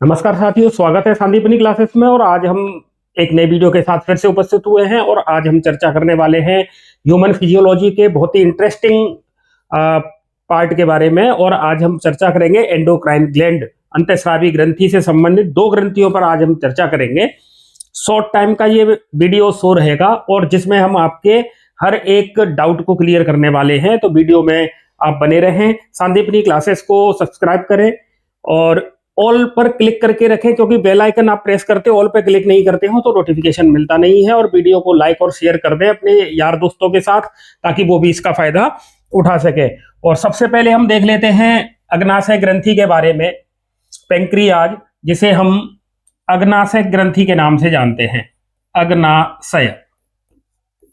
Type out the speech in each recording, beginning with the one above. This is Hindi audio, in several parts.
नमस्कार साथियों, स्वागत है संदीपनी क्लासेस में। और आज हम एक नए वीडियो के साथ फिर से उपस्थित हुए हैं और आज हम चर्चा करने वाले हैं ह्यूमन फिजियोलॉजी के बहुत ही इंटरेस्टिंग पार्ट के बारे में। और आज हम चर्चा करेंगे एंडोक्राइन ग्लैंड, अंतःस्रावी ग्रंथि से संबंधित दो ग्रंथियों पर आज हम चर्चा करेंगे। शॉर्ट टाइम का ये वीडियो शो रहेगा और जिसमें हम आपके हर एक डाउट को क्लियर करने वाले हैं, तो वीडियो में आप बने रहें। संदीपनी क्लासेस को सब्सक्राइब करें और ऑल पर क्लिक करके रखें, क्योंकि बेल आइकन आप प्रेस करते हो, ऑल पर क्लिक नहीं करते हो तो नोटिफिकेशन मिलता नहीं है। और वीडियो को लाइक और शेयर कर दें अपने यार दोस्तों के साथ, ताकि वो भी इसका फायदा उठा सके। और सबसे पहले हम देख लेते हैं अग्नाशय ग्रंथि के बारे में, पेंक्रियाज, जिसे हम अग्नाशय ग्रंथि के नाम से जानते हैं, अग्नाशय।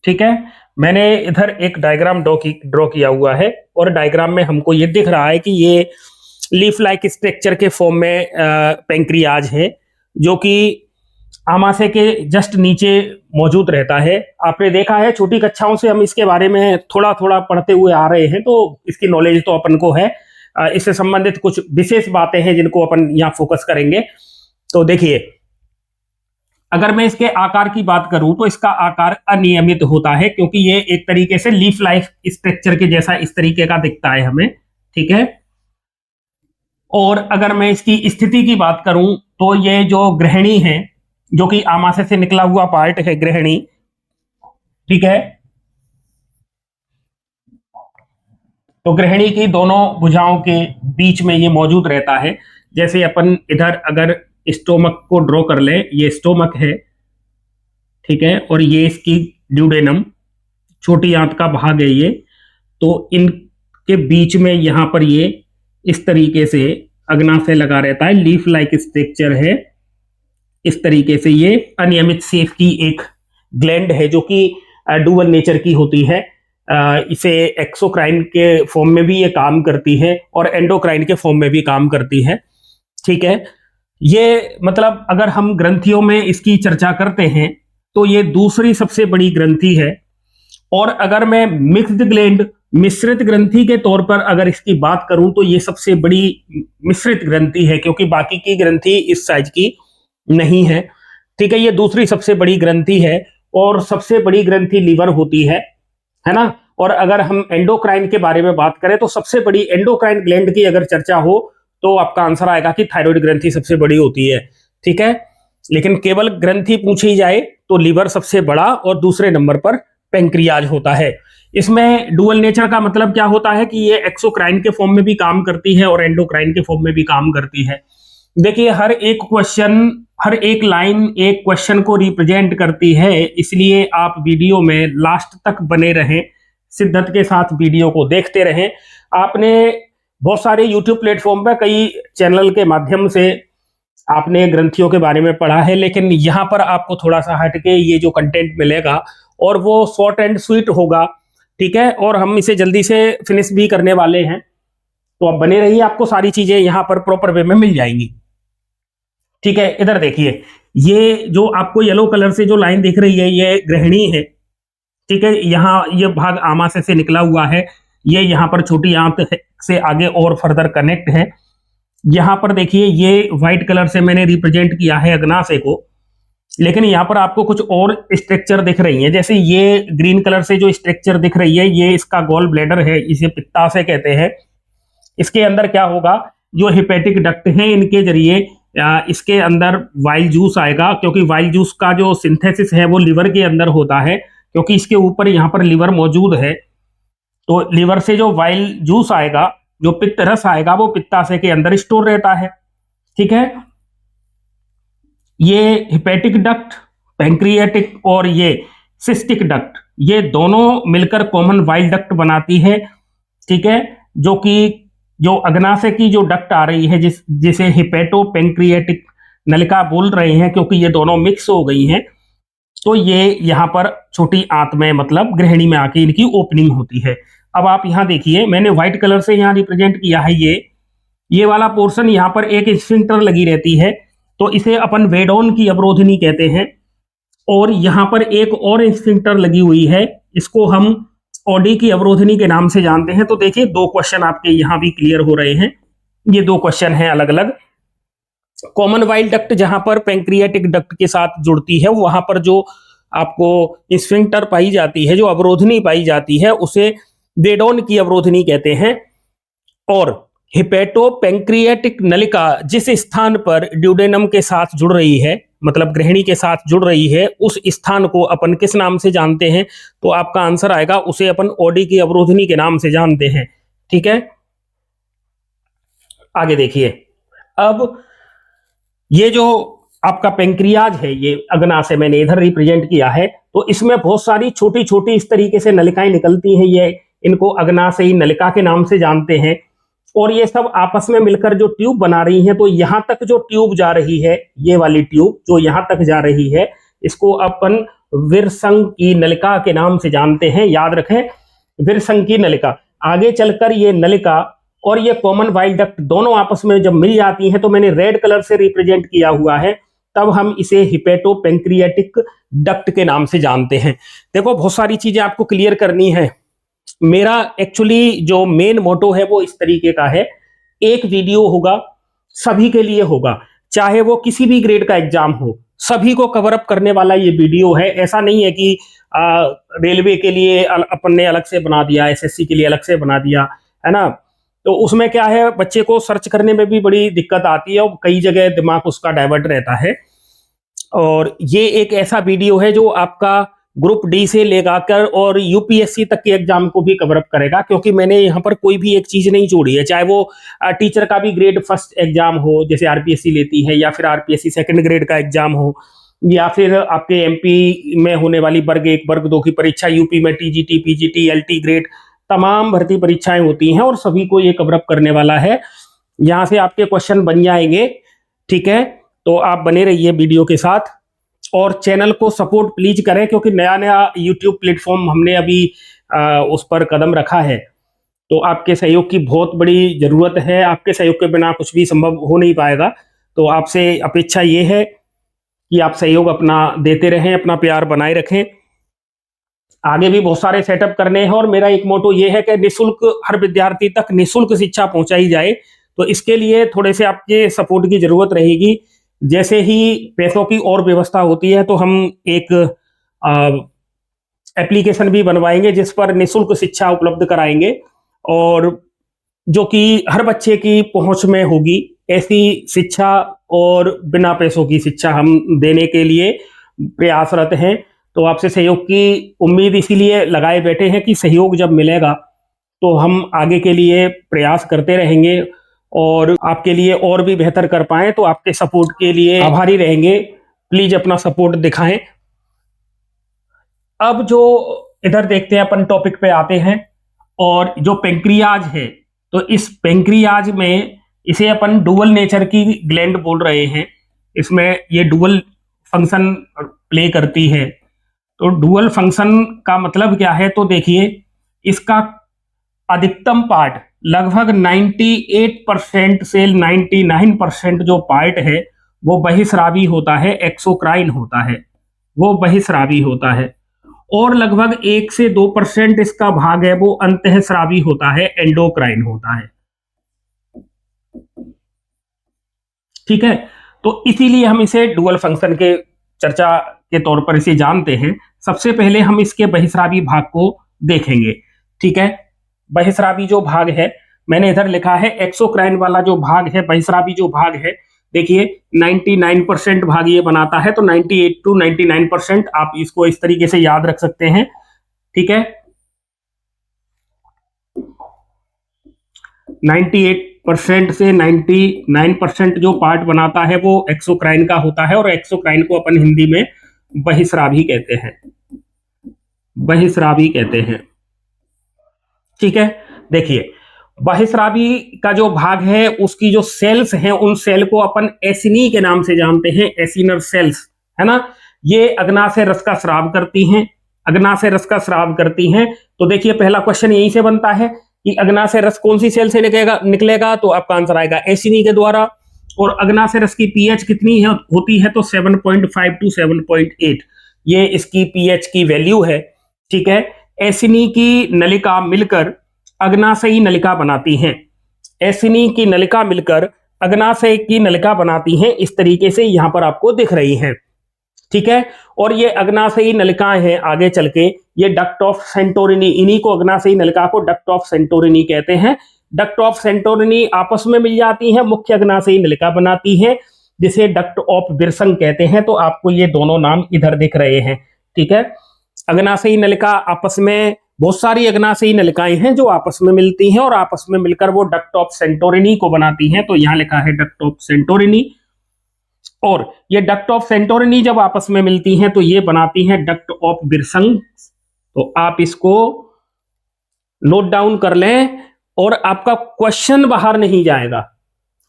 ठीक है, मैंने इधर एक डायग्राम ड्रॉ किया हुआ है और डायग्राम में हमको ये दिख रहा है कि ये लीफ लाइक स्ट्रक्चर के फॉर्म में पेंक्रियाज है, जो कि आमाशय के जस्ट नीचे मौजूद रहता है। आपने देखा है छोटी कक्षाओं से हम इसके बारे में थोड़ा थोड़ा पढ़ते हुए आ रहे हैं, तो इसकी नॉलेज तो अपन को है। इससे संबंधित कुछ विशेष बातें हैं जिनको अपन यहाँ फोकस करेंगे। तो देखिए, अगर मैं इसके आकार की बात करूं तो इसका आकार अनियमित होता है, क्योंकि ये एक तरीके से लीफ लाइक स्ट्रक्चर के जैसा इस तरीके का दिखता है हमें। ठीक है, और अगर मैं इसकी स्थिति की बात करूं तो ये जो ग्रहणी है, जो कि आमाशय से निकला हुआ पार्ट है, ग्रहणी, ठीक है, तो ग्रहणी की दोनों भुजाओं के बीच में ये मौजूद रहता है। जैसे अपन इधर अगर स्टोमक को ड्रॉ कर ले, ये स्टोमक है, ठीक है, और ये इसकी ड्यूडेनम, छोटी आंत का भाग है ये, तो इनके बीच में यहां पर ये इस तरीके से अग्नाशय लगा रहता है, लीफ लाइक स्ट्रक्चर है। इस तरीके से ये अनियमित शेप की एक ग्लैंड है, जो कि डुअल नेचर की होती है। इसे एक्सोक्राइन के फॉर्म में भी ये काम करती है और एंडोक्राइन के फॉर्म में भी काम करती है। ठीक है, ये मतलब अगर हम ग्रंथियों में इसकी चर्चा करते हैं तो ये दूसरी सबसे बड़ी ग्रंथि है। और अगर मैं मिक्स्ड ग्लैंड, मिश्रित ग्रंथि के तौर पर अगर इसकी बात करूं तो ये सबसे बड़ी मिश्रित ग्रंथि है, क्योंकि बाकी की ग्रंथि इस साइज की नहीं है। ठीक है, ये दूसरी सबसे बड़ी ग्रंथि है और सबसे बड़ी ग्रंथि लीवर होती है ना। और अगर हम एंडोक्राइन के बारे में बात करें तो सबसे बड़ी एंडोक्राइन ग्लैंड की अगर चर्चा हो तो आपका आंसर आएगा कि थायराइड ग्रंथि सबसे बड़ी होती है। ठीक है, लेकिन केवल ग्रंथि पूछी जाए तो लीवर सबसे बड़ा और दूसरे नंबर पर पेंक्रियाज होता है। इसमें डुअल नेचर का मतलब क्या होता है कि ये एक्सोक्राइन के फॉर्म में भी काम करती है और एंडोक्राइन के फॉर्म में भी काम करती है। देखिए, हर एक क्वेश्चन, हर एक लाइन एक क्वेश्चन को रिप्रेजेंट करती है, इसलिए आप वीडियो में लास्ट तक बने रहें, शिद्दत के साथ वीडियो को देखते रहें। आपने बहुत सारे यूट्यूब प्लेटफॉर्म पर कई चैनल के माध्यम से आपने ग्रंथियों के बारे में पढ़ा है, लेकिन यहाँ पर आपको थोड़ा सा हटके ये जो कंटेंट मिलेगा और वो शॉर्ट एंड स्वीट होगा। ठीक है, और हम इसे जल्दी से फिनिश भी करने वाले हैं, तो आप बने रहिए, आपको सारी चीजें यहाँ पर प्रॉपर वे में मिल जाएंगी। ठीक है, इधर देखिए, ये जो आपको येलो कलर से जो लाइन दिख रही है, ये ग्रहणी है। ठीक है, यहाँ ये भाग आमाशय से निकला हुआ है, ये यहाँ पर छोटी आंत से आगे और फर्दर कनेक्ट है। यहाँ पर देखिए, ये व्हाइट कलर से मैंने रिप्रेजेंट किया है अग्नाशय को, लेकिन यहाँ पर आपको कुछ और स्ट्रक्चर दिख रही है। जैसे ये ग्रीन कलर से जो स्ट्रक्चर दिख रही है, ये इसका गॉल ब्लैडर है, इसे पित्ताशय कहते हैं। इसके अंदर क्या होगा, जो हिपेटिक डक्ट है, इनके जरिए इसके अंदर वाइल जूस आएगा, क्योंकि वाइल जूस का जो सिंथेसिस है वो लिवर के अंदर होता है, क्योंकि इसके ऊपर यहाँ पर लिवर मौजूद है। तो लिवर से जो वाइल जूस आएगा, जो पित्त रस आएगा, वो पित्ताशय के अंदर स्टोर रहता है। ठीक है, ये हिपेटिक डक्ट, पैंक्रियाटिक और ये सिस्टिक डक्ट, ये दोनों मिलकर कॉमन वाइल डक्ट बनाती है। ठीक है, जो कि जो अग्नाशय की जो डक्ट आ रही है, जिसे हिपेटो पैंक्रियाटिक नलिका बोल रहे हैं, क्योंकि ये दोनों मिक्स हो गई हैं, तो ये यहाँ पर छोटी आंत में, मतलब ग्रहणी में आके इनकी ओपनिंग होती है। अब आप यहाँ देखिए, मैंने व्हाइट कलर से यहाँ रिप्रेजेंट किया है, ये वाला पोर्शन, यहाँ पर एक स्फिंक्टर लगी रहती है, तो इसे अपन वेडोन की अवरोधनी कहते हैं। और यहाँ पर एक और स्फिंक्टर लगी हुई है, इसको हम ओडी की अवरोधनी के नाम से जानते हैं। तो देखिए, दो क्वेश्चन आपके यहाँ भी क्लियर हो रहे हैं, ये दो क्वेश्चन हैं अलग अलग। कॉमन वाइल डक्ट जहां पर पेंक्रियाटिक डक्ट के साथ जुड़ती है, वहां पर जो आपको स्फिंक्टर पाई जाती है, जो अवरोधनी पाई जाती है, उसे बेडोन की अवरोधनी कहते हैं। और हिपेटो पेंक्रियाटिक नलिका जिस स्थान पर ड्यूडेनम के साथ जुड़ रही है, मतलब ग्रहणी के साथ जुड़ रही है, उस स्थान को अपन किस नाम से जानते हैं? तो आपका आंसर आएगा, उसे अपन ओडी की अवरोधनी के नाम से जानते हैं। ठीक है, आगे देखिए। अब ये जो आपका पेंक्रियाज है, ये अग्नाशय मैंने इधर रिप्रेजेंट किया है, तो इसमें बहुत सारी छोटी छोटी इस तरीके से नलिकाएं निकलती हैं। ये इनको अग्नाशयी नलिका के नाम से जानते हैं। और ये सब आपस में मिलकर जो ट्यूब बना रही हैं, तो यहां तक जो ट्यूब जा रही है, ये वाली ट्यूब जो यहां तक जा रही है, इसको अपन विरसंग की नलिका के नाम से जानते हैं। याद रखें, विरसंग की नलिका। आगे चलकर ये नलिका और ये कॉमन वाइल डक्ट दोनों आपस में जब मिल जाती हैं, तो मैंने रेड कलर से रिप्रेजेंट किया हुआ है, तब हम इसे हिपेटो पेंक्रियाटिक डक्ट के नाम से जानते हैं। देखो, बहुत सारी चीजें आपको क्लियर करनी है। मेरा एक्चुअली जो मेन मोटो है वो इस तरीके का है, एक वीडियो होगा, सभी के लिए होगा, चाहे वो किसी भी ग्रेड का एग्जाम हो, सभी को कवर अप करने वाला ये वीडियो है। ऐसा नहीं है कि रेलवे के लिए अपन ने अलग से बना दिया, एसएससी के लिए अलग से बना दिया, है ना। तो उसमें क्या है, बच्चे को सर्च करने में भी बड़ी दिक्कत आती है और कई जगह दिमाग उसका डाइवर्ट रहता है। और ये एक ऐसा वीडियो है जो आपका ग्रुप डी से लेकर और यूपीएससी तक के एग्जाम को भी कवर अप करेगा, क्योंकि मैंने यहाँ पर कोई भी एक चीज नहीं छोड़ी है। चाहे वो टीचर का भी ग्रेड फर्स्ट एग्जाम हो, जैसे आरपीएससी लेती है, या फिर आरपीएससी सेकंड ग्रेड का एग्जाम हो, या फिर आपके एमपी में होने वाली वर्ग 1 वर्ग 2 की परीक्षा, यूपी में टीजीटी पीजीटी एलटी ग्रेड, तमाम भर्ती परीक्षाएं होती हैं और सभी को ये कवर अप करने वाला है। यहां से आपके क्वेश्चन बन जाएंगे। ठीक है, तो आप बने रहिए वीडियो के साथ और चैनल को सपोर्ट प्लीज करें, क्योंकि नया नया यूट्यूब प्लेटफॉर्म हमने अभी उस पर कदम रखा है। तो आपके सहयोग की बहुत बड़ी जरूरत है। आपके सहयोग के बिना कुछ भी संभव हो नहीं पाएगा। तो आपसे अपेक्षा ये है कि आप सहयोग अपना देते रहें, अपना प्यार बनाए रखें। आगे भी बहुत सारे सेटअप करने हैं और मेरा एक मोटो ये है कि निःशुल्क हर विद्यार्थी तक निःशुल्क शिक्षा पहुंचाई जाए। तो इसके लिए थोड़े से आपके सपोर्ट की जरूरत रहेगी। जैसे ही पैसों की और व्यवस्था होती है, तो हम एक एप्लीकेशन भी बनवाएंगे जिस पर निःशुल्क शिक्षा उपलब्ध कराएंगे और जो कि हर बच्चे की पहुंच में होगी। ऐसी शिक्षा और बिना पैसों की शिक्षा हम देने के लिए प्रयासरत हैं। तो आपसे सहयोग की उम्मीद इसीलिए लगाए बैठे हैं कि सहयोग जब मिलेगा तो हम आगे के लिए प्रयास करते रहेंगे और आपके लिए और भी बेहतर कर पाएं। तो आपके सपोर्ट के लिए आभारी रहेंगे। प्लीज अपना सपोर्ट दिखाएं। अब जो इधर देखते हैं, अपन टॉपिक पे आते हैं। और जो पेंक्रियाज है, तो इस पेंक्रियाज में इसे अपन डुअल नेचर की ग्लैंड बोल रहे हैं। इसमें ये डुअल फंक्शन प्ले करती है। तो डुअल फंक्शन का मतलब क्या है? तो देखिए, इसका अधिकतम पार्ट लगभग 98% से 99% जो पार्ट है वो बहिस्रावी होता है, एक्सोक्राइन होता है, वो बहिस्रावी होता है। और लगभग 1 से 2% इसका भाग है वो अंतःस्रावी होता है, एंडोक्राइन होता है। ठीक है, तो इसीलिए हम इसे डुअल फंक्शन के चर्चा के तौर पर इसे जानते हैं। सबसे पहले हम इसके बहिस्रावी भाग को देखेंगे। ठीक है, बहिस्रावी जो भाग है, मैंने इधर लिखा है एक्सोक्राइन वाला जो भाग है, बहिस्रावी जो भाग है, देखिए 99% भाग ये बनाता है। तो 98 to 99% आप इसको इस तरीके से याद रख सकते हैं। ठीक है, 98% से 99% जो पार्ट बनाता है वो एक्सोक्राइन का होता है। और एक्सोक्राइन को अपन हिंदी में बहिस्रावी कहते हैं, बहिस्रावी कहते हैं। ठीक है, देखिए बहिस्रावी का जो भाग है उसकी जो सेल्स हैं, उन सेल को अपन एसिनी के नाम से जानते हैं, एसिनर सेल्स, है ना। ये अग्नाशय रस का स्राव करती हैं, अग्नाशय रस का स्राव करती हैं। तो देखिए पहला क्वेश्चन यहीं से बनता है कि अग्नाशय रस कौन सी सेल से निकलेगा, तो आपका आंसर आएगा एसिनी के द्वारा। और अग्नाशय रस की पीएच कितनी है होती है? तो 7.5 to 7.8 ये इसकी पीएच की वैल्यू है। ठीक है, एसिनी की नलिका मिलकर अग्नाशयी नलिका बनाती हैं। एसिनी की नलिका मिलकर अग्नाशय की नलिका बनाती हैं, इस तरीके से यहां पर आपको दिख रही हैं, ठीक है। और ये अग्नाशयी नलिकाएं हैं, आगे चल के ये डक्ट ऑफ सेंटोरिनी, इन्हीं को अग्नाशयी नलिका को डक्ट ऑफ सेंटोरिनी कहते हैं। डक्ट ऑफ सेंटोरिनी आपस में मिल जाती हैं, मुख्य अग्नाशयी नलिका बनाती हैं, जिसे डक्ट ऑफ विरसंग कहते हैं। तो आपको ये दोनों नाम इधर दिख रहे हैं, ठीक है। अग्नाशयी नलिका आपस में, बहुत सारी अग्नाशयी नलिकाएं हैं जो आपस में मिलती हैं और आपस में मिलकर वो डक्ट ऑफ सेंटोरिनी को बनाती हैं। तो यहां लिखा है डक्ट ऑफ सेंटोरिनी। और ये डक्ट ऑफ सेंटोरिनी जब आपस में मिलती हैं तो ये बनाती हैं डक्ट ऑफ विरसंग। तो आप इसको नोट डाउन कर लें और आपका क्वेश्चन बाहर नहीं जाएगा,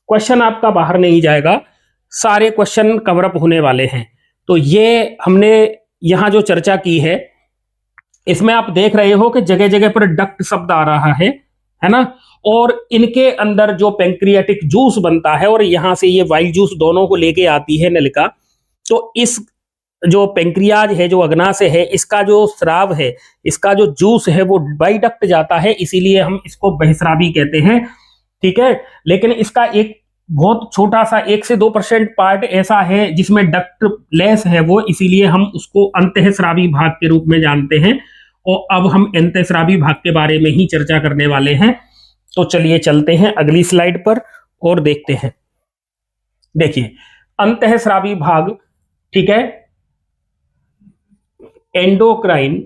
क्वेश्चन आपका बाहर नहीं जाएगा, सारे क्वेश्चन कवर अप होने वाले हैं। तो ये हमने यहां जो चर्चा की है, इसमें आप देख रहे हो कि जगह जगह पर डक्ट शब्द आ रहा है ना। और इनके अंदर जो पेंक्रियाटिक जूस बनता है और यहां से ये वाइल जूस दोनों को लेके आती है नलिका। तो इस जो पेंक्रियाज है, जो अग्नाशय है, इसका जो स्राव है, इसका जो जूस है वो बाई डक्ट जाता है, इसीलिए हम इसको बहिस्रावी कहते हैं, ठीक है। लेकिन इसका एक बहुत छोटा सा 1 से 2% पार्ट ऐसा है जिसमें डक्ट लेस है वो, इसीलिए हम उसको अंतःस्रावी भाग के रूप में जानते हैं। और अब हम अंतःस्रावी भाग के बारे में ही चर्चा करने वाले हैं। तो चलिए चलते हैं अगली स्लाइड पर और देखते हैं। देखिए अंतःस्रावी भाग, ठीक है, एंडोक्राइन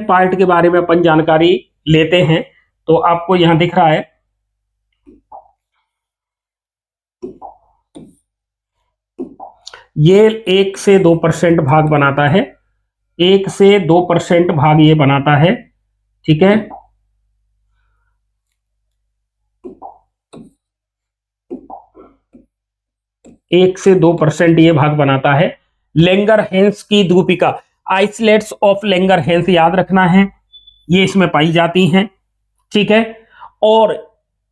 पार्ट के बारे में अपन जानकारी लेते हैं। तो आपको यहां दिख रहा है, ये 1 से 2% भाग बनाता है, 1 से 2% भाग ये बनाता है, ठीक है। एक से 2% ये भाग बनाता है। लैंगरहैंस की द्वीपिका, आइसलेट्स ऑफ लैंगरहैंस याद रखना है, ये इसमें पाई जाती हैं, ठीक है। और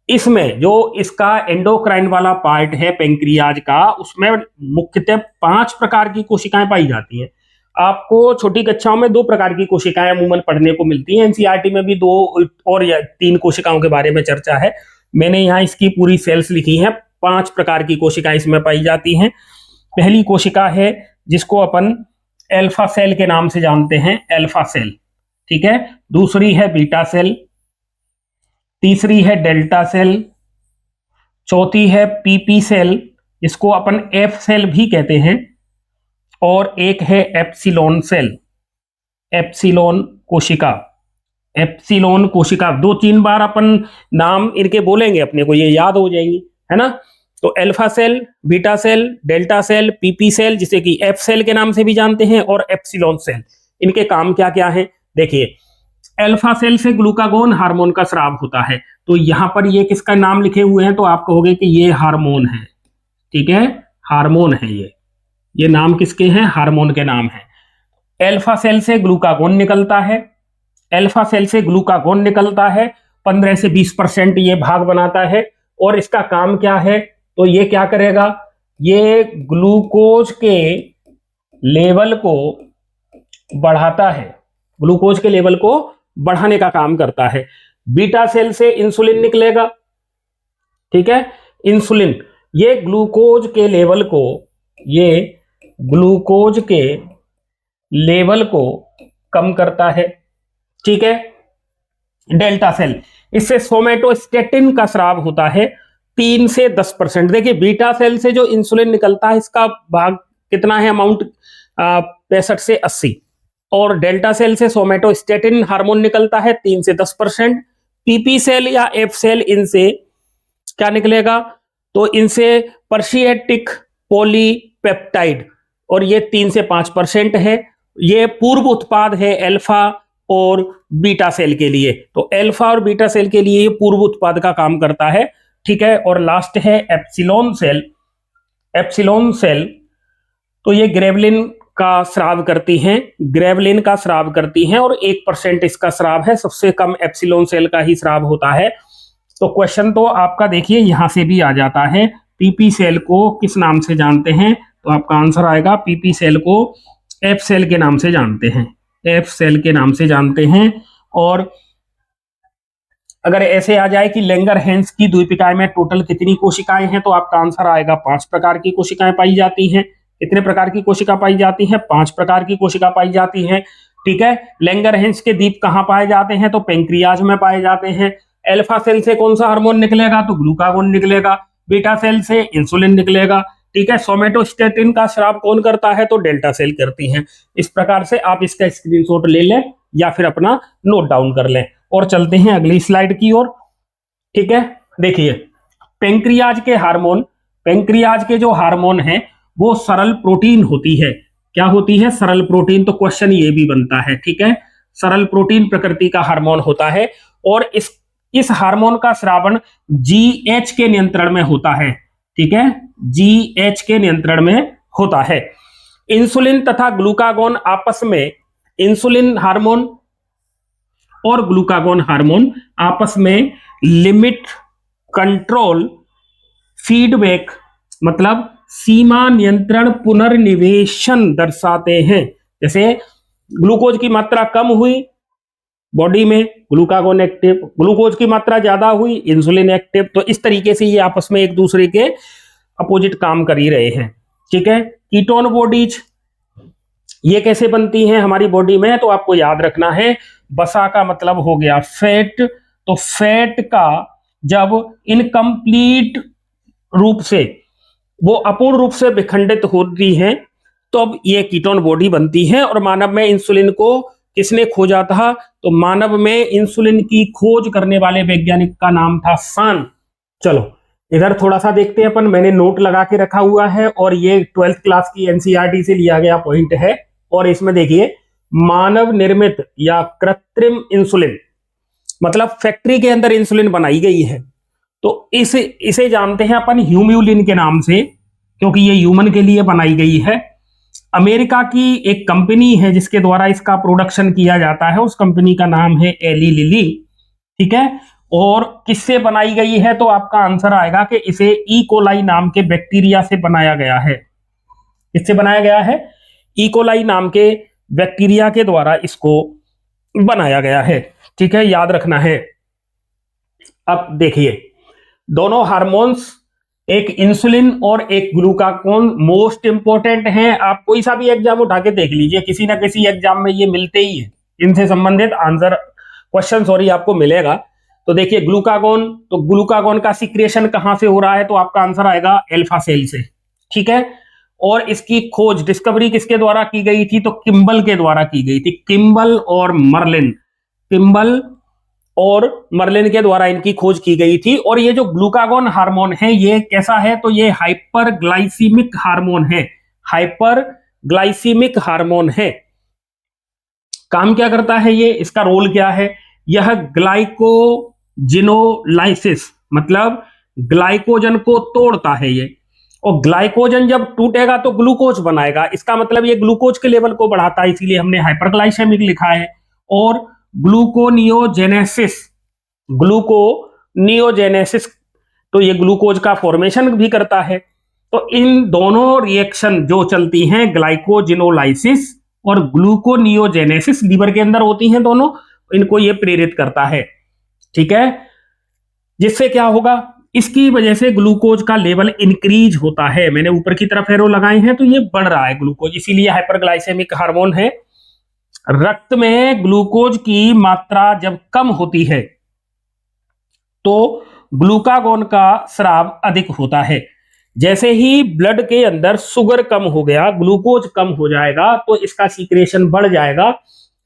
इसमें जो इसका एंडोक्राइन वाला पार्ट है पेंक्रियाज का, उसमें मुख्यतः 5 प्रकार की कोशिकाएं पाई जाती हैं। आपको छोटी कक्षाओं में 2 प्रकार की कोशिकाएं अमूमन पढ़ने को मिलती हैं, एनसीईआरटी में भी 2 और या 3 कोशिकाओं के बारे में चर्चा है। मैंने यहाँ इसकी पूरी सेल्स लिखी हैं। 5 प्रकार की कोशिकाएं इसमें पाई जाती हैं। पहली कोशिका है जिसको अपन अल्फा सेल के नाम से जानते हैं, अल्फा सेल, ठीक है। दूसरी है बीटा सेल, तीसरी है डेल्टा सेल, चौथी है पीपी सेल, इसको अपन एफ सेल भी कहते हैं, और एक है एप्सिलॉन सेल, एप्सिलॉन कोशिका। एप्सिलॉन कोशिका 2-3 बार अपन नाम इनके बोलेंगे, अपने को ये याद हो जाएंगी, है ना। तो alpha cell, beta cell, delta cell, PP cell, जिसे कि एफ सेल के नाम से भी जानते हैं, और एप्सिलॉन सेल। इनके काम क्या क्या है देखिए। अल्फा सेल से ग्लूकागोन हार्मोन का स्राव होता है। तो यहां पर ये किसका नाम लिखे हुए हैं, तो आप कहोगे कि ये हार्मोन है, ठीक है, हार्मोन है ये नाम किसके हैं, हार्मोन के नाम है। अल्फा सेल से ग्लूकागोन निकलता है, अल्फा सेल से ग्लूकागोन निकलता है, 15 से 20% ये भाग बनाता है। और इसका काम क्या है, तो ये क्या करेगा, ये ग्लूकोज के लेवल को बढ़ाता है, ग्लूकोज के लेवल को बढ़ाने का काम करता है। बीटा सेल से इंसुलिन निकलेगा, ठीक है, इंसुलिन ये ग्लूकोज के लेवल को, ये ग्लूकोज के लेवल को कम करता है, ठीक है। डेल्टा सेल, इससे सोमेटोस्टेटिन का स्राव होता है 3 से 10%। देखिए बीटा सेल से जो इंसुलिन निकलता है इसका भाग कितना है, अमाउंट 65 से 80, और डेल्टा सेल से सोमेटोस्टेटिन हार्मोन निकलता है 3 से 10%। पीपी सेल या एफ सेल, इनसे क्या निकलेगा, तो इनसे पर्शिएटिक पॉलीपेप्टाइड, और ये 3 से 5% है। ये पूर्व उत्पाद है अल्फा और बीटा सेल के लिए। तो अल्फा और बीटा सेल के लिए ये पूर्व उत्पाद का काम करता है, ठीक है। और लास्ट है एप्सिलॉन सेल। एप्सिलॉन सेल तो ये ग्रेवलिन का स्राव करती हैं, ग्रेवलिन का स्राव करती हैं, और 1% इसका स्राव है। सबसे कम एप्सिलॉन सेल का ही स्राव होता है। तो क्वेश्चन तो आपका देखिए यहां से भी आ जाता है, पीपी सेल को किस नाम से जानते हैं, तो आपका आंसर आएगा पीपी सेल को एफ सेल के नाम से जानते हैं, एफ सेल के नाम से जानते हैं। और अगर ऐसे आ जाए कि लैंगरहैंस की द्वीपिकाएं में टोटल कितनी कोशिकाएं हैं, तो आपका आंसर आएगा 5 प्रकार की कोशिकाएं पाई जाती हैं। कितने प्रकार की कोशिका पाई जाती हैं? 5 प्रकार की कोशिका पाई जाती हैं। ठीक है। लैंगरहैंस के द्वीप कहां पाए जाते हैं? तो पेंक्रियाज में पाए जाते हैं। अल्फा सेल से कौन सा हार्मोन निकलेगा? तो ग्लूकागोन निकलेगा। बीटा सेल से इंसुलिन निकलेगा। ठीक है। सोमेटोस्टेटिन का स्राव कौन करता है? तो डेल्टा सेल करती हैं। इस प्रकार से आप इसका स्क्रीनशॉट ले लें या फिर अपना नोट डाउन कर लें। और चलते हैं अगली स्लाइड की ओर। ठीक है। देखिए, पेंक्रियाज के हार्मोन, पेंक्रियाज के जो हार्मोन हैं वो सरल प्रोटीन होती है। क्या होती है? सरल प्रोटीन। तो क्वेश्चन ये भी बनता है। ठीक है। सरल प्रोटीन प्रकृति का हार्मोन होता है और इस हार्मोन का स्रावण जीएच के नियंत्रण में होता है। ठीक है। जीएच के नियंत्रण में होता है। इंसुलिन तथा ग्लूकागोन आपस में, इंसुलिन हार्मोन और ग्लूकागोन हार्मोन आपस में लिमिट, कंट्रोल, फीडबैक मतलब सीमा नियंत्रण, पुनर्निवेशन दर्शाते हैं। जैसे ग्लूकोज की मात्रा कम हुई बॉडी में, ग्लूकागोन एक्टिव, ग्लूकोज की मात्रा ज्यादा हुई, इंसुलिन एक्टिव। तो इस तरीके से ये आपस में एक दूसरे के अपोजिट काम कर ही रहे हैं। ठीक है। कीटोन बॉडीज ये कैसे बनती हैं हमारी बॉडी में? तो आपको याद रखना है, बसा का मतलब हो गया फैट। तो फैट का जब इनकम्प्लीट रूप से, वो अपूर्ण रूप से विखंडित होती है, तो अब ये कीटोन बॉडी बनती है। और मानव में इंसुलिन को किसने खोजा था? तो मानव में इंसुलिन की खोज करने वाले वैज्ञानिक का नाम था सान। चलो इधर थोड़ा सा देखते हैं अपन, मैंने नोट लगा के रखा हुआ है और ये 12th क्लास की एनसीईआरटी से लिया गया पॉइंट है। और इसमें देखिए, मानव निर्मित या कृत्रिम इंसुलिन मतलब फैक्ट्री के अंदर इंसुलिन बनाई गई है, तो इसे जानते हैं अपन ह्यूम्यूलिन के नाम से, क्योंकि ये ह्यूमन के लिए बनाई गई है। अमेरिका की एक कंपनी है जिसके द्वारा इसका प्रोडक्शन किया जाता है, उस कंपनी का नाम है एली लिली। ठीक है। और किससे बनाई गई है? तो आपका आंसर आएगा कि इसे ई कोलाई नाम के बैक्टीरिया से बनाया गया है। किससे बनाया गया है? ई कोलाई नाम के बैक्टीरिया के द्वारा इसको बनाया गया है। ठीक है, याद रखना है। अब देखिए, दोनों हार्मोन्स, एक इंसुलिन और एक ग्लूकागोन, मोस्ट इंपोर्टेंट हैं। आप कोई सा भी एग्जाम उठा के देख लीजिए, किसी ना किसी एग्जाम में ये मिलते ही है, इनसे संबंधित आंसर क्वेश्चन आपको मिलेगा। तो देखिए, ग्लूकागोन, तो ग्लूकागोन का सिक्रेशन कहां से हो रहा है? तो आपका आंसर आएगा अल्फा सेल से। ठीक है। और इसकी खोज, डिस्कवरी किसके द्वारा की गई थी? तो किम्बल के द्वारा की गई थी। किम्बल और मर्लिन, किम्बल और मर्लिन के द्वारा इनकी खोज की गई थी। और ये जो ग्लूकागोन हार्मोन है ये कैसा है? तो ये हाइपरग्लाइसीमिक हार्मोन है। हाइपरग्लाइसीमिक हार्मोन है। काम क्या करता है ये? इसका रोल क्या है? यह ग्लाइकोजिनोलाइसिस मतलब ग्लाइकोजन को तोड़ता है ये। और ग्लाइकोजन जब टूटेगा तो ग्लूकोज बनाएगा। इसका मतलब ये ग्लूकोज के लेवल को बढ़ाता है, इसीलिए हमने हाइपरग्लाइसेमिक लिखा है। और ग्लूकोनियोजेनेसिस, ग्लूकोनियोजेनेसिस, तो ये ग्लूकोज का फॉर्मेशन भी करता है। तो इन दोनों रिएक्शन जो चलती हैं, ग्लाइकोजिनोलाइसिस और ग्लूकोनियोजेनेसिस, लीवर के अंदर होती हैं दोनों, इनको ये प्रेरित करता है। ठीक है। जिससे क्या होगा? इसकी वजह से ग्लूकोज का लेवल इंक्रीज होता है। मैंने ऊपर की तरफ एरो लगाए हैं, तो ये बढ़ रहा है ग्लूकोज, इसीलिए हाइपरग्लाइसेमिक हार्मोन है। रक्त में ग्लूकोज की मात्रा जब कम होती है तो ग्लूकागोन का स्राव अधिक होता है। जैसे ही ब्लड के अंदर शुगर कम हो गया, ग्लूकोज कम हो जाएगा, तो इसका सीक्रेशन बढ़ जाएगा।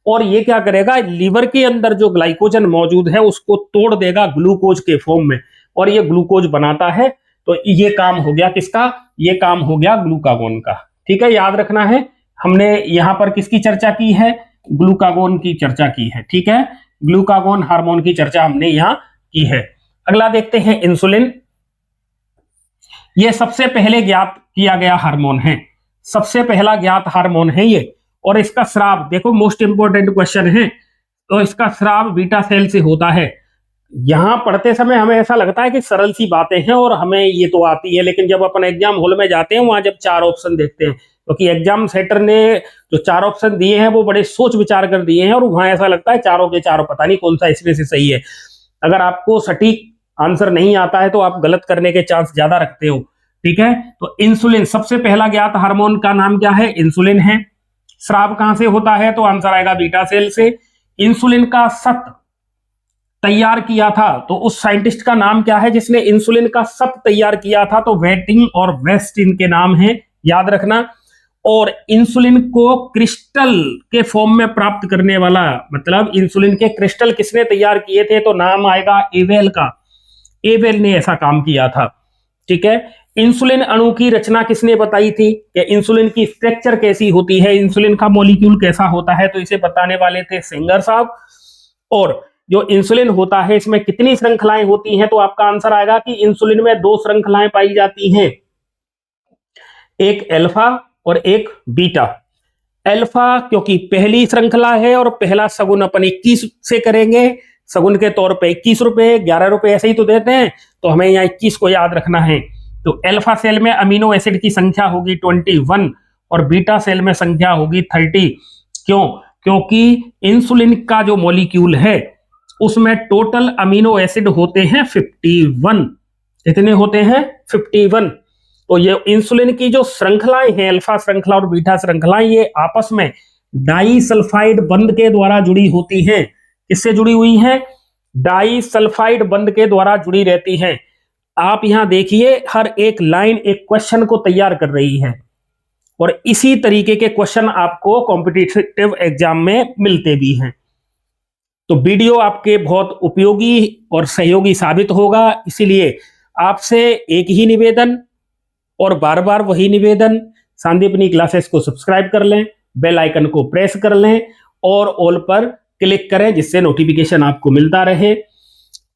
और ये क्या करेगा? लीवर के अंदर जो ग्लाइकोजन मौजूद है उसको तोड़ देगा ग्लूकोज के फॉर्म में, और ये ग्लूकोज बनाता है। तो ये काम हो गया किसका? ये काम हो गया ग्लूकागोन का। ठीक है, याद रखना है। हमने यहां पर किसकी चर्चा की है? ग्लूकागोन की चर्चा की है। ठीक है, ग्लूकागोन हार्मोन की चर्चा हमने यहां की है। अगला देखते हैं इंसुलिन। यह सबसे पहले ज्ञात किया गया हार्मोन है, सबसे पहला ज्ञात हार्मोन है ये। और इसका स्राव देखो, मोस्ट इंपोर्टेंट क्वेश्चन है। तो इसका स्राव बीटा सेल से होता है। यहां पढ़ते समय हमें ऐसा लगता है कि सरल सी बातें हैं और हमें ये तो आती है, लेकिन जब अपन एग्जाम हॉल में जाते हैं, वहां जब 4 ऑप्शन देखते हैं, क्योंकि एग्जाम सेंटर ने जो 4 ऑप्शन दिए हैं वो बड़े सोच विचार कर दिए हैं, और वहां ऐसा लगता है चारों के चारों पता नहीं कौन सा इसमें से सही है। अगर आपको सटीक आंसर नहीं आता है तो आप गलत करने के चांस ज्यादा रखते हो। ठीक है, तो इंसुलिन सबसे पहला ज्ञात हार्मोन का नाम क्या है? इंसुलिन है। स्राव कहां से होता है? तो आंसर आएगा बीटा सेल से। इंसुलिन का सत तैयार किया था तो उस साइंटिस्ट का नाम क्या है जिसने इंसुलिन का सत तैयार किया था? तो वेटिंग और वेस्ट इनके नाम है, याद रखना। और इंसुलिन को क्रिस्टल के फॉर्म में प्राप्त करने वाला, मतलब इंसुलिन के क्रिस्टल किसने तैयार किए थे? तो नाम आएगा एवेल का। एवेल ने ऐसा काम किया था। ठीक है, इंसुलिन अणु की रचना किसने बताई थी कि इंसुलिन की स्ट्रक्चर कैसी होती है, इंसुलिन का मॉलिक्यूल कैसा होता है? तो इसे बताने वाले थे सेंगर साहब। और जो इंसुलिन होता है इसमें कितनी श्रृंखलाएं होती हैं? तो आपका आंसर आएगा कि इंसुलिन में 2 श्रृंखलाएं पाई जाती हैं, एक अल्फा और एक बीटा। अल्फा क्योंकि पहली श्रृंखला है और पहला सगुन अपन 21 से करेंगे, सगुन के तौर पे 21 रुपए, 11 रुपए ऐसे ही तो देते हैं, तो हमें यहाँ 21 को याद रखना है। तो अल्फा सेल में अमीनो एसिड की संख्या होगी 21 और बीटा सेल में संख्या होगी 30। क्यों? क्योंकि इंसुलिन का जो मॉलिक्यूल है उसमें टोटल अमीनो एसिड होते हैं 51। कितने होते हैं? 51। तो ये इंसुलिन की जो श्रृंखलाएं हैं, अल्फा श्रृंखला और बीटा श्रृंखलाएं, ये आपस में डाइसल्फाइड बंध के द्वारा जुड़ी होती हैं। किससे जुड़ी हुई हैं? डाइसल्फाइड बंध के द्वारा जुड़ी रहती हैं। आप यहां देखिए, हर एक लाइन एक क्वेश्चन को तैयार कर रही है और इसी तरीके के क्वेश्चन आपको कॉम्पिटिटिव एग्जाम में मिलते भी हैं। तो वीडियो आपके बहुत उपयोगी और सहयोगी साबित होगा, इसीलिए आपसे एक ही निवेदन और बार बार वही निवेदन, संदीपनी क्लासेस को सब्सक्राइब कर लें, बेल आइकन को प्रेस कर लें और ऑल पर क्लिक करें जिससे नोटिफिकेशन आपको मिलता रहे।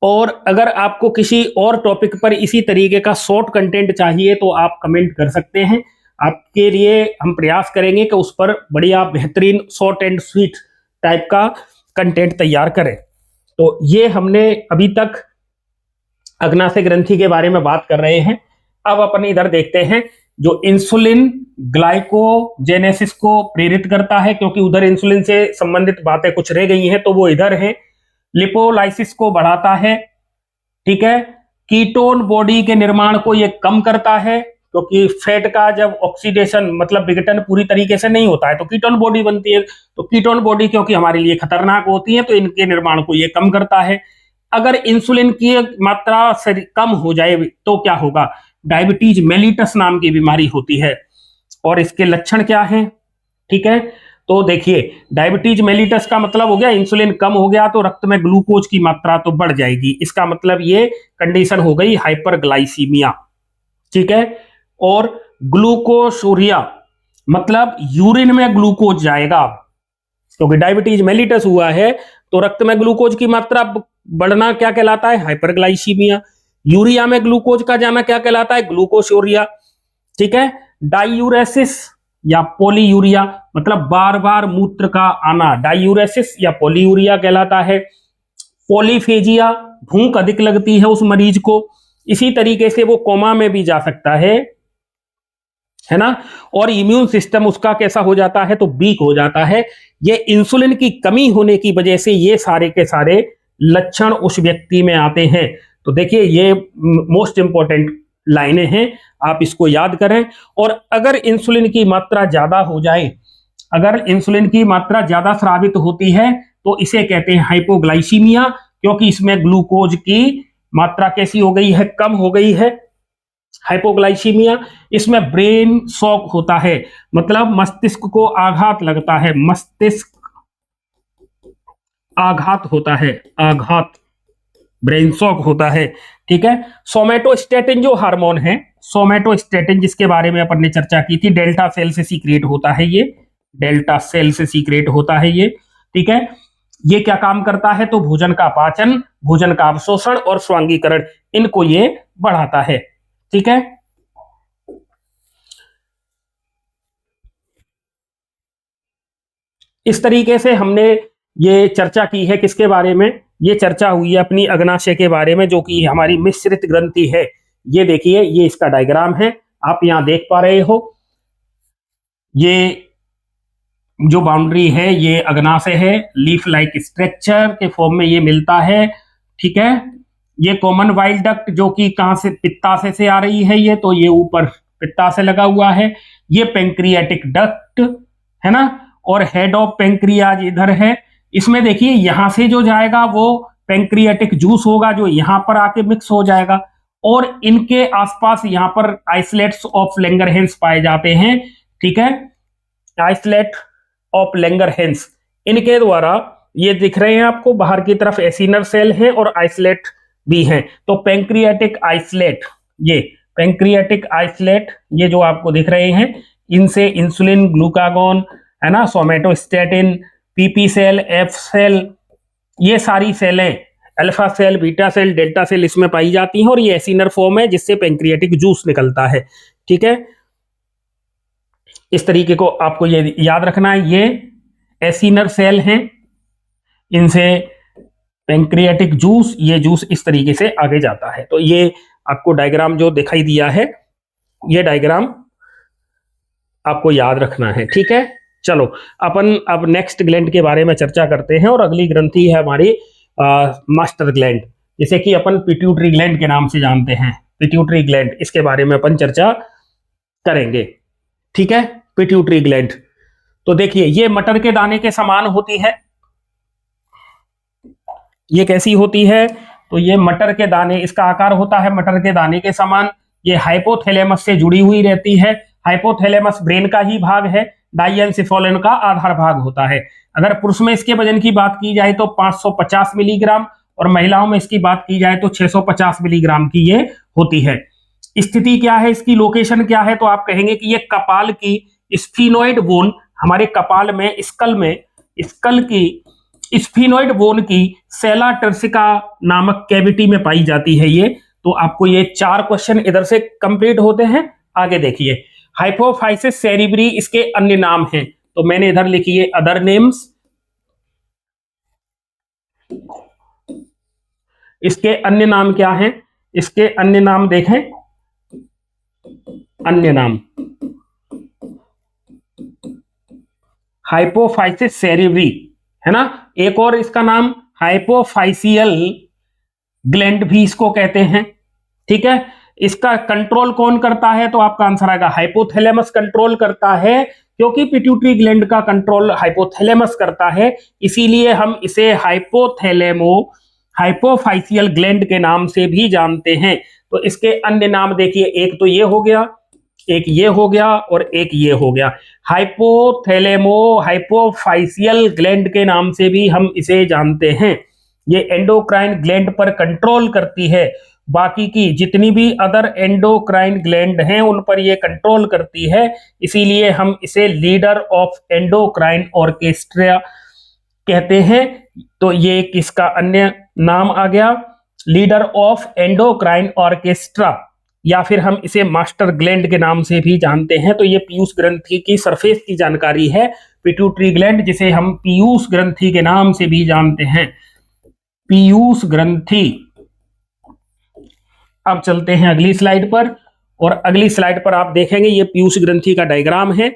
और अगर आपको किसी और टॉपिक पर इसी तरीके का शॉर्ट कंटेंट चाहिए तो आप कमेंट कर सकते हैं, आपके लिए हम प्रयास करेंगे कि उस पर बढ़िया बेहतरीन शॉर्ट एंड स्वीट टाइप का कंटेंट तैयार करें। तो ये हमने अभी तक अग्नाशय ग्रंथि के बारे में बात कर रहे हैं। अब अपन इधर देखते हैं, जो इंसुलिन ग्लाइकोजेनेसिस को प्रेरित करता है, क्योंकि उधर इंसुलिन से संबंधित बातें कुछ रह गई हैं तो वो इधर है। लिपोलाइसिस को बढ़ाता है, ठीक है। कीटोन बॉडी के निर्माण को ये कम करता है, क्योंकि फैट का जब ऑक्सीडेशन मतलब विघटन पूरी तरीके से नहीं होता है तो कीटोन बॉडी बनती है। तो कीटोन बॉडी क्योंकि हमारे लिए खतरनाक होती है तो इनके निर्माण को ये कम करता है। अगर इंसुलिन की मात्रा से कम हो जाए तो क्या होगा? डायबिटीज मेलिटस नाम की बीमारी होती है। और इसके लक्षण क्या हैं? ठीक है, तो देखिए, डायबिटीज मेलिटस का मतलब हो गया इंसुलिन कम हो गया तो रक्त में ग्लूकोज की मात्रा तो बढ़ जाएगी, इसका मतलब ये कंडीशन हो गई हाइपरग्लाइसीमिया। ठीक है, और ग्लूकोसूरिया मतलब यूरिन में ग्लूकोज जाएगा, क्योंकि डायबिटीज मेलिटस हुआ है तो रक्त में ग्लूकोज की मात्रा बढ़ना क्या कहलाता है? हाइपरग्लाइसीमिया। यूरिया में ग्लूकोज का जाना क्या कहलाता है? ग्लूकोसूरिया। ठीक है, डायूरेसिस या पॉलीयूरिया मतलब बार बार मूत्र का आना, डायूरेसिस या पॉलीयूरिया कहलाता है। पॉलीफेजिया, भूख अधिक लगती है उस मरीज को, इसी तरीके से वो कोमा में भी जा सकता है ना। और इम्यून सिस्टम उसका कैसा हो जाता है? तो वीक हो जाता है। ये इंसुलिन की कमी होने की वजह से ये सारे के सारे लक्षण उस व्यक्ति में आते हैं। तो देखिए, ये मोस्ट इंपॉर्टेंट लाइनें हैं, आप इसको याद करें। और अगर इंसुलिन की मात्रा ज्यादा हो जाए, अगर इंसुलिन की मात्रा ज्यादा स्रावित होती है तो इसे कहते हैं हाइपोग्लाइसीमिया, क्योंकि इसमें ग्लूकोज की मात्रा कैसी हो गई है? कम हो गई है। हाइपोग्लाइसीमिया, इसमें ब्रेन शॉक होता है, मतलब मस्तिष्क को आघात लगता है, मस्तिष्क आघात होता है, आघात, ब्रेन शॉक होता है। ठीक है, सोमेटोस्टेटिन जो हार्मोन है, सोमेटोस्टेटिन जिसके बारे में अपन ने चर्चा की थी, डेल्टा सेल से सीक्रेट होता है, ये डेल्टा सेल से सीक्रेट होता है ये। ठीक है, ये क्या काम करता है? तो भोजन का पाचन, भोजन का अवशोषण और स्वांगीकरण, इनको ये बढ़ाता है। ठीक है, इस तरीके से हमने ये चर्चा की है, किसके बारे में? ये चर्चा हुई है अपनी अग्नाशय के बारे में, जो कि हमारी मिश्रित ग्रंथि है। ये देखिए, ये इसका डायग्राम है, आप यहां देख पा रहे हो। ये जो बाउंड्री है ये अग्नाशय है, लीफ लाइक स्ट्रक्चर के फॉर्म में ये मिलता है। ठीक है। ये कॉमन वाइल डक्ट जो कि कहां से, पित्ताशय से आ रही है ये, तो ये ऊपर पित्ताशय लगा हुआ है। ये पेंक्रियाटिक डक्ट है ना, और हेड ऑफ पेंक्रियाज इधर है। इसमें देखिए यहां से जो जाएगा वो पेंक्रियाटिक जूस होगा जो यहां पर आके मिक्स हो जाएगा, और इनके आसपास यहां पर आइसलेट्स ऑफ लैंगरहेंस पाए जाते हैं। ठीक है, आइसलेट ऑफ लैंगरहेंस, इनके द्वारा ये दिख रहे हैं आपको, बाहर की तरफ एसिनर सेल है और आइसलेट भी हैं। तो पेंक्रियाटिक आइसलेट, ये पेंक्रियाटिक आइसलेट ये जो आपको दिख रहे हैं, इनसे इंसुलिन, ग्लूकागॉन है ना, somatostatin, PP cell, F cell, ये सारी सेलें, alpha cell, beta cell, delta cell इसमें पाई जाती हैं, और ये एसिनर फॉर्म है जिससे पेंक्रियाटिक जूस निकलता है। ठीक है, इस तरीके को आपको ये याद रखना है, ये एसिनर सेल हैं, इनसे पेंक्रियाटिक जूस, ये जूस इस तरीके से आगे जाता है। तो ये आपको डायग्राम जो दिखाई दिया है, ये डायग्राम आपको याद रखना है। ठीक है, चलो अपन अब नेक्स्ट ग्लैंड के बारे में चर्चा करते हैं, और अगली ग्रंथि है हमारी मास्टर ग्लैंड, जिसे कि अपन पिट्यूटरी ग्लैंड के नाम से जानते हैं। पिट्यूटरी ग्लैंड, इसके बारे में अपन चर्चा करेंगे। ठीक है, पिट्यूटरी ग्लैंड, तो देखिए ये मटर के दाने के समान होती है। ये कैसी होती है, तो ये मटर के दाने, इसका आकार होता है मटर के दाने के समान। ये हाइपोथैलेमस से जुड़ी हुई रहती है। हाइपोथैलेमस ब्रेन का ही भाग है, डाइएन्सिफोलिन का आधार भाग होता है। अगर पुरुष में इसके वजन की बात की जाए तो 550 मिलीग्राम, और महिलाओं में इसकी बात की जाए तो 650 मिलीग्राम की ये होती है। स्थिति क्या है, इसकी लोकेशन क्या है, तो आप कहेंगे कि ये कपाल की स्फीनोइड बोन, हमारे कपाल में, स्कल की स्फीनोइड बोन की सेला टर्सिका नामक कैविटी में पाई जाती है ये। तो आपको ये 4 क्वेश्चन इधर से कंप्लीट होते हैं। आगे देखिए, हाइपोफाइसिस सेरिब्री इसके अन्य नाम हैं, तो मैंने इधर लिखी है अदर नेम्स। इसके अन्य नाम क्या हैं, इसके अन्य नाम देखें, अन्य नाम हाइपोफाइसिस सेरिब्री है ना। एक और इसका नाम हाइपोफाइसियल ग्लैंड भी इसको कहते हैं। ठीक है, इसका कंट्रोल कौन करता है, तो आपका आंसर आएगा हाइपोथैलेमस कंट्रोल करता है, क्योंकि पिट्यूटरी ग्लैंड का कंट्रोल हाइपोथैलेमस करता है, इसीलिए हम इसे हाइपोफाइसियल ग्लैंड के नाम से भी जानते हैं। तो इसके अन्य नाम देखिए, एक तो ये हो गया, एक ये हो गया, और एक ये हो गया। हाइपोफाइसियल ग्लैंड के नाम से भी हम इसे जानते हैं। ये एंडोक्राइन ग्लैंड पर कंट्रोल करती है, बाकी की जितनी भी अदर एंडोक्राइन ग्लैंड हैं उन पर ये कंट्रोल करती है, इसीलिए हम इसे लीडर ऑफ एंडोक्राइन ऑर्केस्ट्रा कहते हैं। तो ये किसका अन्य नाम आ गया, लीडर ऑफ एंडोक्राइन ऑर्केस्ट्रा, या फिर हम इसे मास्टर ग्लैंड के नाम से भी जानते हैं। तो ये पीयूष ग्रंथि की सरफेस की जानकारी है, पिट्यूटरी ग्लैंड, जिसे हम पीयूष ग्रंथि के नाम से भी जानते हैं, पीयूष ग्रंथि। अब चलते हैं अगली स्लाइड पर, और अगली स्लाइड पर आप देखेंगे ये पीयूष ग्रंथि का डायग्राम है।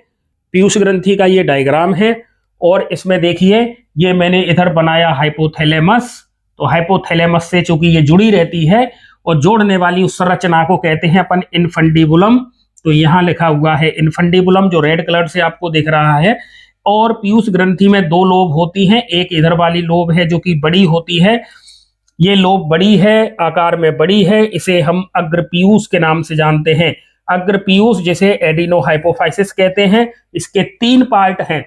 पीयूष ग्रंथि का ये डायग्राम है, और इसमें देखिए ये मैंने इधर बनाया हाइपोथैलेमस। तो हाइपोथैलेमस से चूंकि ये जुड़ी रहती है, और जोड़ने वाली उस संरचना को कहते हैं अपन इनफंडिबुलम। तो यहां लिखा हुआ है इनफंडिबुलम, जो रेड कलर से आपको दिख रहा है। और पीयूष ग्रंथि में 2 लोब होती हैं, एक इधर वाली लोब है जो कि बड़ी होती है, ये लोब बड़ी है, आकार में बड़ी है, इसे हम अग्रपीयूष के नाम से जानते हैं। अग्रपीयूष जिसे एडिनो हाइपोफाइसिस कहते हैं। इसके 3 पार्ट हैं,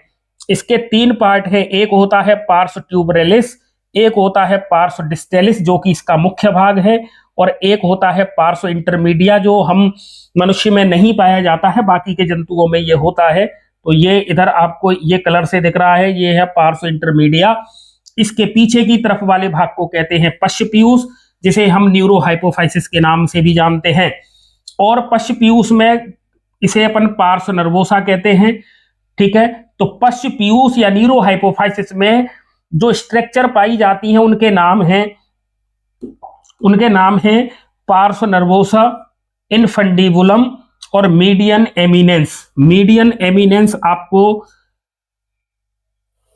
इसके 3 पार्ट हैं, एक होता है पार्स ट्यूबरेलिस, एक होता है पार्स डिस्टेलिस जो कि इसका मुख्य भाग है, और एक होता है पार्स इंटरमीडिया जो हम मनुष्य में नहीं पाया जाता है, बाकी के जंतुओं में ये होता है। तो ये इधर आपको ये कलर से दिख रहा है, ये है पार्स इंटरमीडिया। इसके पीछे की तरफ वाले भाग को कहते हैं पश्च पीयूष, जिसे हम न्यूरो हाइपोफाइसिस के नाम से भी जानते हैं। और पश्च पीयूष में इसे अपन पार्स नर्वोसा कहते हैं। ठीक है, तो पश्च पीयूष या न्यूरो हाइपोफाइसिस में जो स्ट्रक्चर पाई जाती हैं उनके नाम हैं पार्स नर्वोसा, इनफंडिबुलम और मीडियन एमिनेंस। मीडियन एमिनेंस आपको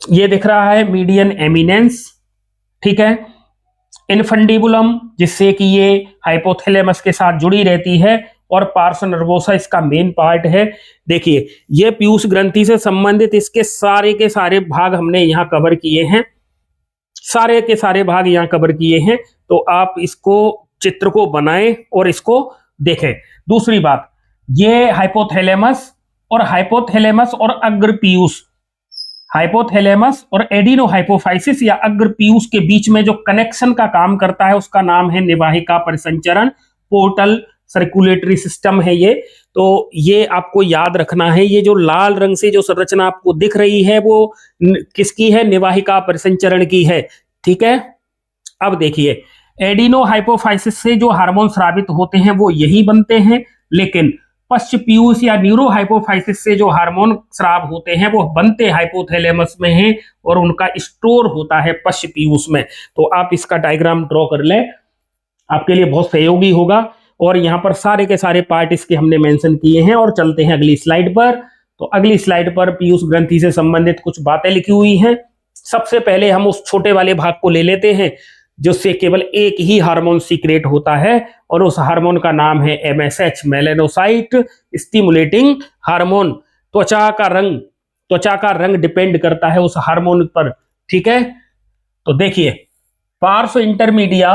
ये दिख रहा है, मीडियन एमिनेंस। ठीक है, इनफंडिबुलम, जिससे कि ये हाइपोथैलेमस के साथ जुड़ी रहती है, और पार्स नर्वोसा इसका मेन पार्ट है। देखिए, ये पीयूष ग्रंथि से संबंधित इसके सारे के सारे भाग हमने यहाँ कवर किए हैं, सारे के सारे भाग यहाँ कवर किए हैं। तो आप इसको चित्र को बनाएं और इसको देखें। दूसरी बात, ये हाइपोथैलेमस और अग्र पीयूष, हाइपोथैलेमस और एडिनो हाइपोफाइसिस या अग्र पीयूष के बीच में जो कनेक्शन का काम करता है उसका नाम है निवाहिका परिसंचरण, पोर्टल सर्कुलेटरी सिस्टम है ये। तो ये आपको याद रखना है। ये जो लाल रंग से जो संरचना आपको दिख रही है वो किसकी है? निवाहिका परिसंचरण की है। ठीक है, अब देखिए, एडिनो हाइपोफाइसिस से जो हार्मोन स्रावित होते हैं वो यही बनते हैं, लेकिन पश्च पीयूष या न्यूरो हाइपोफाइसिस से जो हार्मोन स्राव होते हैं वो बनते हाइपोथैलेमस में हैं और उनका स्टोर होता है पश्च पीयूष में। तो आप इसका डायग्राम ड्रॉ कर लें, आपके लिए बहुत सहयोगी होगा। और यहाँ पर सारे के सारे पार्ट इसके हमने मेंशन किए हैं। और चलते हैं अगली स्लाइड पर। तो अगली स्लाइड पर पीयूष ग्रंथि से संबंधित कुछ बातें लिखी हुई हैं। सबसे पहले हम उस छोटे वाले भाग को ले लेते हैं जिससे केवल एक ही हार्मोन सीक्रेट होता है, और उस हार्मोन का नाम है MSH, मेलेनोसाइट स्टिमुलेटिंग हार्मोन। त्वचा का रंग डिपेंड करता है उस हार्मोन पर। ठीक है, तो देखिए, पार्श्व इंटरमीडिया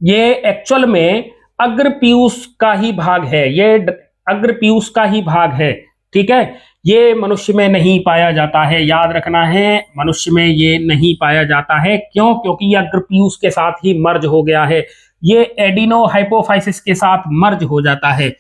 ये एक्चुअल में अग्र पीयूष का ही भाग है, ये अग्र पीयूष का ही भाग है। ठीक है, ये मनुष्य में नहीं पाया जाता है, याद रखना है, मनुष्य में ये नहीं पाया जाता है। क्यों? क्योंकि ये अग्र पीयूष के साथ ही मर्ज हो गया है, ये एडिनो हाइपोफाइसिस के साथ मर्ज हो जाता है।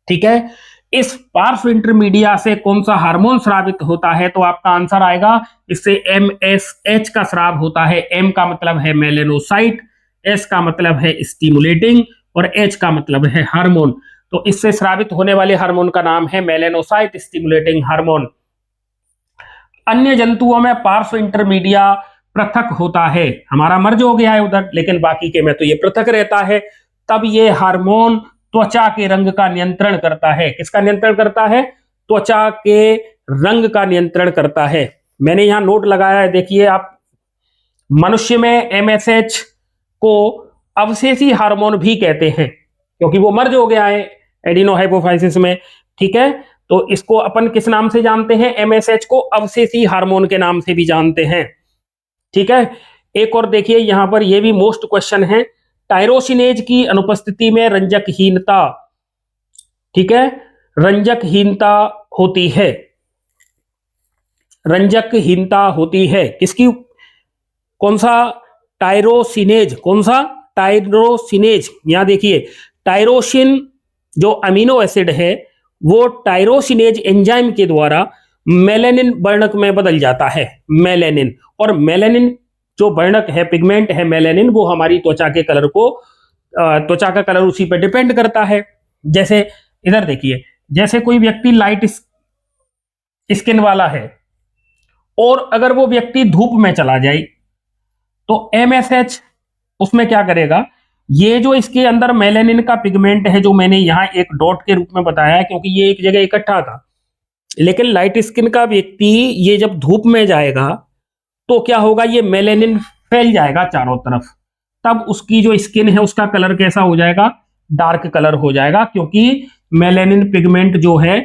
ठीक है, इस पार्श्व इंटरमीडिया से कौन सा हार्मोन स्रावित होता है? तो आपका आंसर आएगा, इससे MSH का स्राव होता है। M का मतलब है मेलेनोसाइट, S का मतलब है स्टिमुलेटिंग और H का मतलब है हार्मोन। तो इससे स्रावित होने वाले हार्मोन का नाम है मेलेनोसाइट स्टिमुलेटिंग हार्मोन। अन्य जंतुओं में पार्श्व इंटरमीडिया पृथक होता है, हमारा मर्ज हो गया है उधर, लेकिन बाकी के में तो ये पृथक रहता है। तब ये हार्मोन त्वचा के रंग का नियंत्रण करता है। किसका नियंत्रण करता है? त्वचा के रंग का नियंत्रण करता है। मैंने यहां नोट लगाया है, देखिए आप, मनुष्य में MSH को अवशेषी हार्मोन भी कहते हैं क्योंकि वो मर्ज हो गया है एडिनो हाइपोफाइसिस में। ठीक है, तो इसको अपन किस नाम से जानते हैं? MSH को अवशेषी हार्मोन के नाम से भी जानते हैं। ठीक है, एक और देखिए, यहां पर ये भी मोस्ट क्वेश्चन है, टायरोसिनेज की अनुपस्थिति में रंजकहीनता, ठीक है, रंजकहीनता होती है, रंजकहीनता होती है किसकी? कौन सा? टायरोसिनेज। कौन सा? टायरोसिनेज। यहां देखिए, टायरोसिन जो अमीनो एसिड है वो टायरोसिनेज एंजाइम के द्वारा मेलेनिन वर्णक में बदल जाता है, मेलेनिन। और मेलेनिन जो वर्णक है, पिगमेंट है मेलेनिन, वो हमारी त्वचा के कलर को, त्वचा का कलर उसी पर डिपेंड करता है। जैसे इधर देखिए, जैसे कोई व्यक्ति लाइट स्किन वाला है और अगर वो व्यक्ति धूप में चला जाए तो MSH उसमें क्या करेगा? ये जो इसके अंदर मेलेनिन का पिगमेंट है, जो मैंने यहां एक डॉट के रूप में बताया है क्योंकि ये एक जगह इकट्ठा था, लेकिन लाइट स्किन का व्यक्ति ये जब धूप में जाएगा तो क्या होगा? ये मेलेनिन फैल जाएगा चारों तरफ, तब उसकी जो स्किन है उसका कलर कैसा हो जाएगा? डार्क कलर हो जाएगा, क्योंकि मेलेनिन पिगमेंट जो है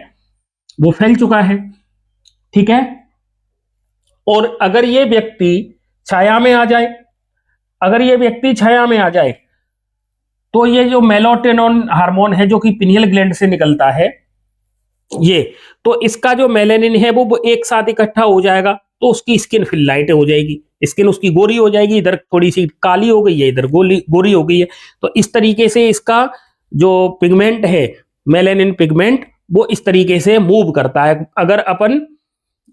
वो फैल चुका है। ठीक है, और अगर ये व्यक्ति छाया में आ जाए, अगर ये व्यक्ति छाया में आ जाए तो ये जो मेलाटोनिन हार्मोन है जो कि पिनियल ग्लैंड से निकलता है, ये तो इसका जो मेलेनिन है वो एक साथ इकट्ठा हो जाएगा, तो उसकी स्किन फिर लाइट हो जाएगी, स्किन उसकी गोरी हो जाएगी, इधर थोड़ी सी काली हो गई है, इधर गोरी हो गई है। तो इस तरीके से इसका जो पिगमेंट है, मेलेनिन पिगमेंट, वो इस तरीके से मूव करता है। अगर अपन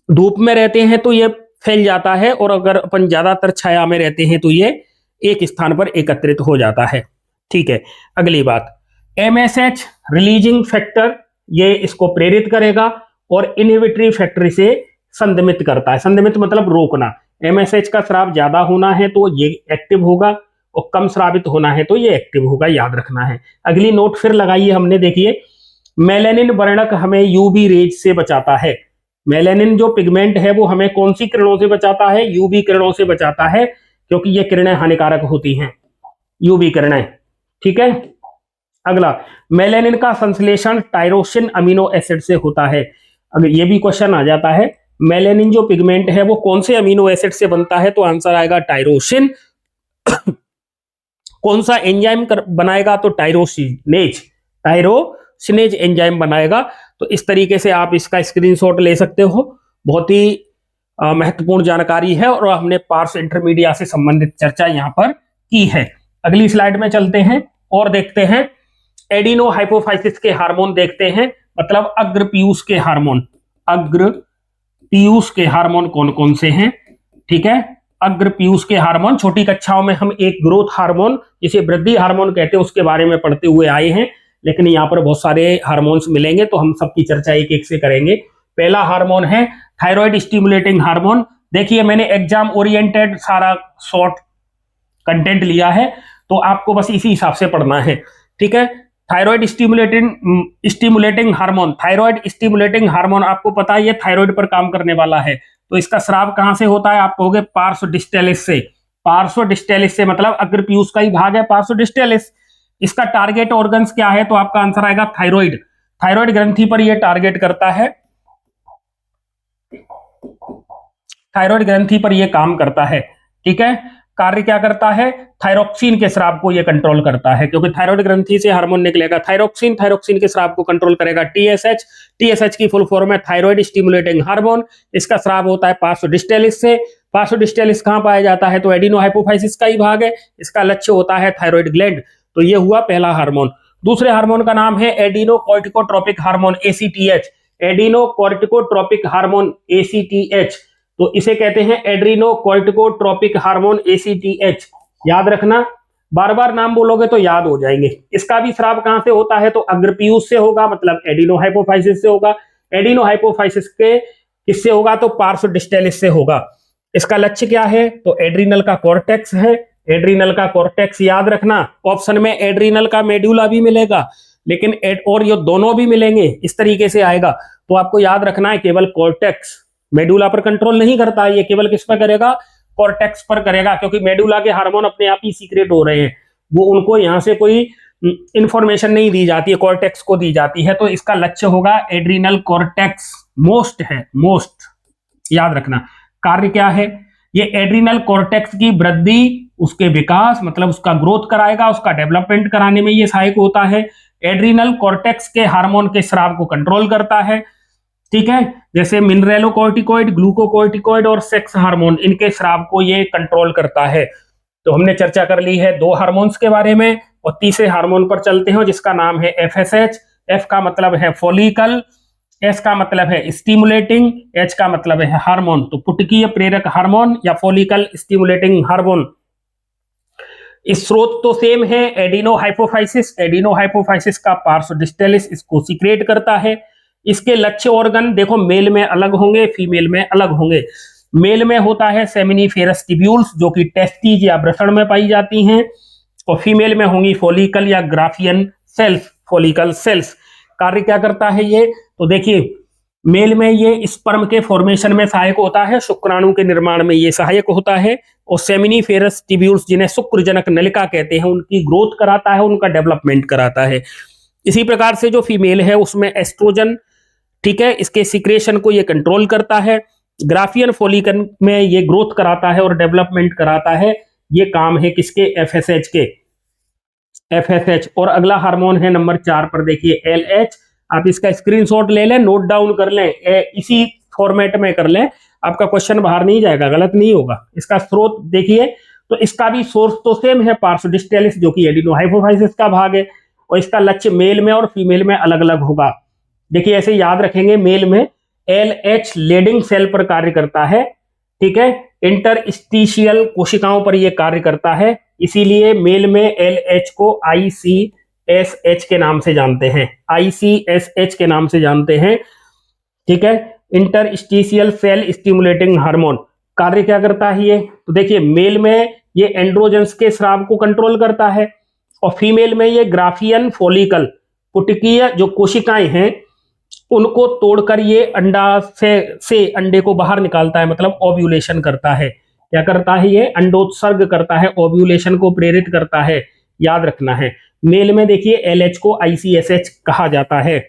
धूप में रहते हैं तो ये फैल जाता है, और अगर अपन ज्यादातर छाया में रहते हैं तो ये एक स्थान पर एकत्रित हो जाता है। ठीक है, अगली बात, MSH रिलीजिंग फैक्टर, ये इसको प्रेरित करेगा और इनहिबिटरी फैक्टर से संदमित करता है। संदमित मतलब रोकना। MSH का स्राव ज्यादा होना है तो ये एक्टिव होगा, और कम स्रावित होना है तो ये एक्टिव होगा, याद रखना है। अगली नोट फिर लगाइए हमने, देखिए, मेलेनिन वर्णक हमें UV रेज से बचाता है। मेलेनिन जो पिगमेंट है वो हमें कौन सी किरणों से बचाता है? UV किरणों से बचाता है, क्योंकि ये किरणें हानिकारक होती हैं। यूवी किरणें, ठीक है। अगला, मेलेनिन का संश्लेषण टायरोसिन अमीनो एसिड से होता है। अगर ये भी क्वेश्चन आ जाता है, मेलेनिन जो पिगमेंट है वो कौन से अमीनो एसिड से बनता है, तो आंसर आएगा टायरोसिन। कौन सा एंजाइम बनाएगा, तो टायरोसिनेज एंजाइम बनाएगा। तो इस तरीके से आप इसका स्क्रीनशॉट ले सकते हो। बहुत ही महत्वपूर्ण जानकारी है और हमने पार्स इंटरमीडिया से संबंधित चर्चा यहां पर की है। अगली स्लाइड में चलते हैं और देखते हैं एडिनो हाइपोफाइसिस के हार्मोन देखते हैं, मतलब अग्रपीयूष के हार्मोन। अग्रपीयूष के हार्मोन कौन कौन से हैं, ठीक है। अग्रपीयूष के हार्मोन छोटी कक्षाओं में हम एक ग्रोथ हार्मोन जिसे वृद्धि हार्मोन कहते हैं उसके बारे में पढ़ते हुए आए हैं, लेकिन यहाँ पर बहुत सारे हार्मोन्स मिलेंगे तो हम सबकी चर्चा एक एक से करेंगे। पहला हार्मोन है थायराइड स्टिमुलेटिंग हार्मोन। देखिए मैंने एग्जाम ओरिएंटेड सारा शॉर्ट कंटेंट लिया है, तो आपको बस इसी हिसाब से पढ़ना है, ठीक है। Thyroid stimulating hormone, thyroid stimulating hormone आपको पता है ये थायराइड पर काम करने वाला है। तो इसका स्राव कहां से होता है, आप कहोगे पार्श्वडिस्टेलिस से। पार्श्वडिस्टेलिस से मतलब अग्रपीयूष का ही भाग है पार्श्वडिस्टेलिस। इसका टारगेट ऑर्गन्स क्या है, तो आपका आंसर आएगा थायराइड। थायराइड ग्रंथि पर यह टारगेट करता है, थायराइड ग्रंथि पर यह काम करता है, ठीक है। कार्य क्या करता है, थायरोक्सिन के स्राव को यह कंट्रोल करता है, क्योंकि थायराइड ग्रंथि से हार्मोन निकलेगा थायरोक्सिन, थायरोक्सिन के स्राव को कंट्रोल करेगा टीएसएच। टीएसएच की फुल फॉर्म है थायराइड स्टिमुलेटिंग हार्मोन। इसका स्राव होता है पार्श्वडिस्टेलिस से। पार्श्वडिस्टेलिस कहां पाया जाता है, तो एडिनो हाइपोफाइसिस का ही भाग है। इसका लक्ष्य होता है थायराइड ग्लैंड। तो यह हुआ पहला हार्मोन। दूसरे हार्मोन का नाम है adeno corticotropic hormone ACTH. Adeno corticotropic hormone ACTH, तो इसे कहते हैं एड्रीनो कोर्टिकोट्रोपिक हार्मोन एसीटीएच। याद रखना, बार बार नाम बोलोगे तो याद हो जाएंगे। इसका भी स्राव कहां से होता है, तो अग्रपीयूष से होगा, मतलब एडिनो हाइपोफाइसिस से होगा। एडिनो हाइपोफाइसिस के किससे होगा, तो पार्श्वडिस्टेलिस से होगा। इसका लक्ष्य क्या है, तो एड्रीनल का कॉर्टेक्स है। एड्रीनल का कॉर्टेक्स याद रखना, ऑप्शन में एड्रीनल का मेडुला भी मिलेगा, लेकिन और ये दोनों भी मिलेंगे, इस तरीके से आएगा। तो आपको याद रखना है केवल कॉर्टेक्स, मेडुला पर कंट्रोल नहीं करता, ये केवल किस पर करेगा, कॉर्टेक्स पर करेगा, क्योंकि मेडुला के हार्मोन अपने आप ही सीक्रेट हो रहे हैं, वो उनको यहां से कोई इंफॉर्मेशन नहीं दी जाती है, कॉर्टेक्स को दी जाती है। तो इसका लक्ष्य होगा एड्रीनल कॉर्टेक्स, मोस्ट है, मोस्ट याद रखना। कार्य क्या है, ये एड्रीनल कॉर्टेक्स की वृद्धि, उसके विकास मतलब उसका ग्रोथ कराएगा, उसका डेवलपमेंट कराने में ये सहायक होता है। एड्रीनल कॉर्टेक्स के हार्मोन के स्राव को कंट्रोल करता है, ठीक है। जैसे मिनरेलोकॉर्टिकॉइड, ग्लूकोकॉर्टिकॉइड और सेक्स हार्मोन, इनके स्राव को ये कंट्रोल करता है। तो हमने चर्चा कर ली है दो हार्मोन्स के बारे में, और तीसरे हार्मोन पर चलते हैं जिसका नाम है एफएसएच। एफ का मतलब है फॉलिकल, एस का मतलब है स्टिमुलेटिंग, एच का मतलब है हार्मोन। तो पुटकीय प्रेरक हार्मोन या फॉलिकल स्टिमुलेटिंग हार्मोन। स्रोत तो सेम है, एडिनो हाइपोफाइसिस। एडिनो हाइपोफाइसिस का पार्श्वडिस्टेलिस इसको सीक्रेट करता है। इसके लक्ष्य ऑर्गन देखो मेल में अलग होंगे, फीमेल में अलग होंगे। मेल में होता है सेमिनिफेरस ट्यूब्यूल्स जो कि टेस्टिज या वृषण में पाई जाती हैं, और फीमेल में होंगी फॉलिकल या ग्राफियन सेल्स, फॉलिकल सेल्स। कार्य क्या करता है ये, तो देखिए मेल में ये स्पर्म के फॉर्मेशन में सहायक होता है, शुक्राणु के निर्माण में ये सहायक होता है, और सेमिनिफेरस ट्यूब्यूल्स जिन्हें शुक्रजनक नलिका कहते हैं उनकी ग्रोथ कराता है, उनका डेवलपमेंट कराता है। इसी प्रकार से जो फीमेल है उसमें एस्ट्रोजन, ठीक है, इसके सिक्रेशन को ये कंट्रोल करता है। ग्राफियन फॉलिकल में ये ग्रोथ कराता है और डेवलपमेंट कराता है। ये काम है किसके, एफएसएच के, एफएसएच। और अगला हार्मोन है नंबर 4 पर, देखिए एलएच। आप इसका स्क्रीनशॉट ले लें, नोट डाउन कर लें, इसी फॉर्मेट में कर लें, आपका क्वेश्चन बाहर नहीं जाएगा, गलत नहीं होगा। इसका स्रोत देखिए, तो इसका भी सोर्स तो सेम है, पार्श्वडिस्टेलिस जो कि एडिनो हाइपोफाइसिस का भाग है, और इसका लक्ष्य मेल में और फीमेल में अलग अलग होगा। देखिए ऐसे याद रखेंगे, मेल में एलएच लीडिंग सेल पर कार्य करता है, ठीक है, इंटरस्टिशियल कोशिकाओं पर यह कार्य करता है, इसीलिए मेल में एलएच को आईसीएसएच के नाम से जानते हैं, आईसीएसएच के नाम से जानते हैं, ठीक है। Interstitial cell stimulating hormone. कार्य क्या करता है ये, तो देखिए मेल में ये एंड्रोजन्स के स्राव को कंट्रोल करता है, और फीमेल में ये ग्राफियन फॉलिकल, पुटकीय जो कोशिकाएं हैं उनको तोड़कर ये अंडा से अंडे को बाहर निकालता है, मतलब ओव्यूलेशन करता है, क्या करता है, ये अंडोत्सर्ग करता है, ओव्यूलेशन को प्रेरित करता है, याद रखना है। मेल में देखिए एलएच को आईसीएसएच कहा जाता है,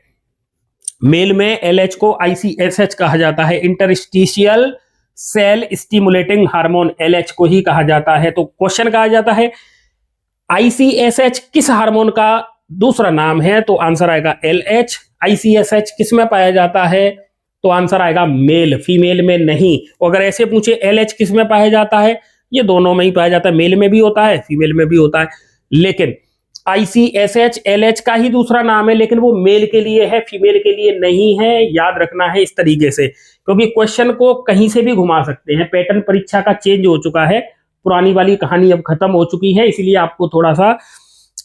मेल में एलएच को आईसीएसएच कहा जाता है, interstitial cell stimulating hormone LH को ही कहा जाता है। तो क्वेश्चन कहा जाता है आईसीएसएच किस हार्मोन का दूसरा नाम है, तो आंसर आएगा एलएच। आईसीएसएच किस में पाया जाता है, तो आंसर आएगा मेल, फीमेल में नहीं। अगर ऐसे पूछे एलएच किस में पाया जाता है, ये दोनों में ही पाया जाता है, मेल में भी होता है फीमेल में भी होता है, लेकिन आईसीएसएच एलएच का ही दूसरा नाम है, लेकिन वो मेल के लिए है, फीमेल के लिए नहीं है, याद रखना है इस तरीके से, क्योंकि क्वेश्चन को कहीं से भी घुमा सकते हैं। पैटर्न परीक्षा का चेंज हो चुका है, पुरानी वाली कहानी अब खत्म हो चुकी है, इसलिए आपको थोड़ा सा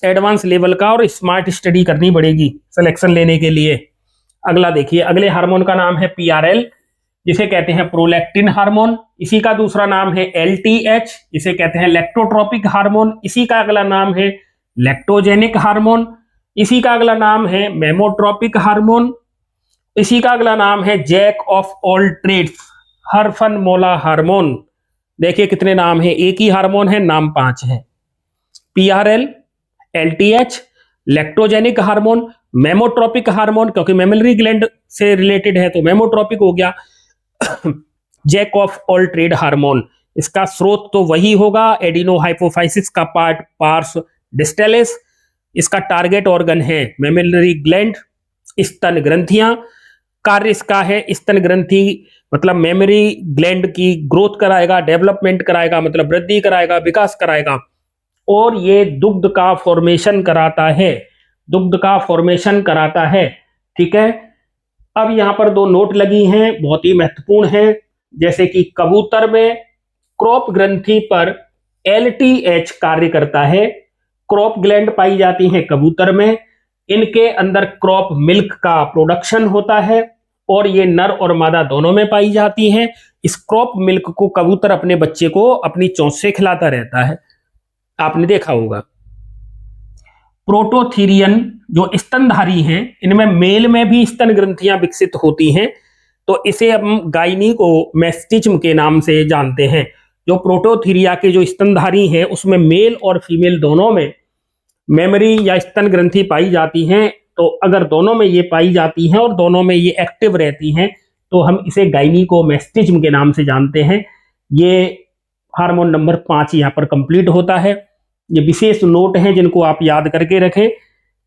एडवांस लेवल का और स्मार्ट स्टडी करनी पड़ेगी सिलेक्शन लेने के लिए। अगला देखिए, अगले हार्मोन का नाम है पीआरएल, जिसे कहते हैं प्रोलैक्टिन हार्मोन। इसी का दूसरा नाम है एलटीएच, इसे कहते हैं लैक्टोट्रोपिक हार्मोन। इसी का अगला नाम है लैक्टोजेनिक हार्मोन। इसी का अगला नाम है मेमोट्रोपिक हार्मोन। इसी का अगला नाम है जैक ऑफ ऑल ट्रेड्स हरफनमोला हार्मोन। देखिए कितने नाम है, एक ही हार्मोन है, नाम 5 है। PRL, LTH, lactogenic hormone, mammotropic hormone, क्योंकि मेमोरी ग्लैंड से रिलेटेड है तो मेमोट्रोपिक हो गया, jack of all trade hormone. इसका स्रोत तो वही होगा, एडिनोहाइपोफाइसिस का पार्ट पार्स डिस्टेलिस। इसका टारगेट ऑर्गन है मेमोरी ग्लैंड, स्तन ग्रंथियां। कार्य इसका है स्तन ग्रंथि मतलब मेमोरी ग्लैंड की ग्रोथ कराएगा, डेवलपमेंट कराएगा मतलब वृद्धि कराएगा, विकास कराएगा, और ये दुग्ध का फॉर्मेशन कराता है, दुग्ध का फॉर्मेशन कराता है। ठीक है, अब यहां पर 2 नोट लगी हैं, बहुत ही महत्वपूर्ण है, जैसे कि कबूतर में क्रॉप ग्रंथि पर एलटीएच कार्य करता है, क्रॉप ग्लैंड पाई जाती हैं कबूतर में, इनके अंदर क्रॉप मिल्क का प्रोडक्शन होता है और ये नर और मादा दोनों में पाई जाती हैं। इस क्रॉप मिल्क को कबूतर अपने बच्चे को अपनी चोंच से खिलाता रहता है, आपने देखा होगा। प्रोटोथीरियन जो स्तनधारी हैं, इनमें मेल में भी स्तन ग्रंथियां विकसित होती हैं, तो इसे हम गाइनिको मैस्टिज्म के नाम से जानते हैं। जो प्रोटोथीरिया के जो स्तनधारी हैं उसमें मेल और फीमेल दोनों में मेमोरी या स्तन ग्रंथि पाई जाती हैं, तो अगर दोनों में ये पाई जाती हैं और दोनों में ये एक्टिव रहती हैं तो हम इसे गाइनिकोमैस्टिज्म के नाम से जानते हैं। ये हार्मोन नंबर 5 यहाँ पर कंप्लीट होता है। ये विशेष नोट हैं जिनको आप याद करके रखें।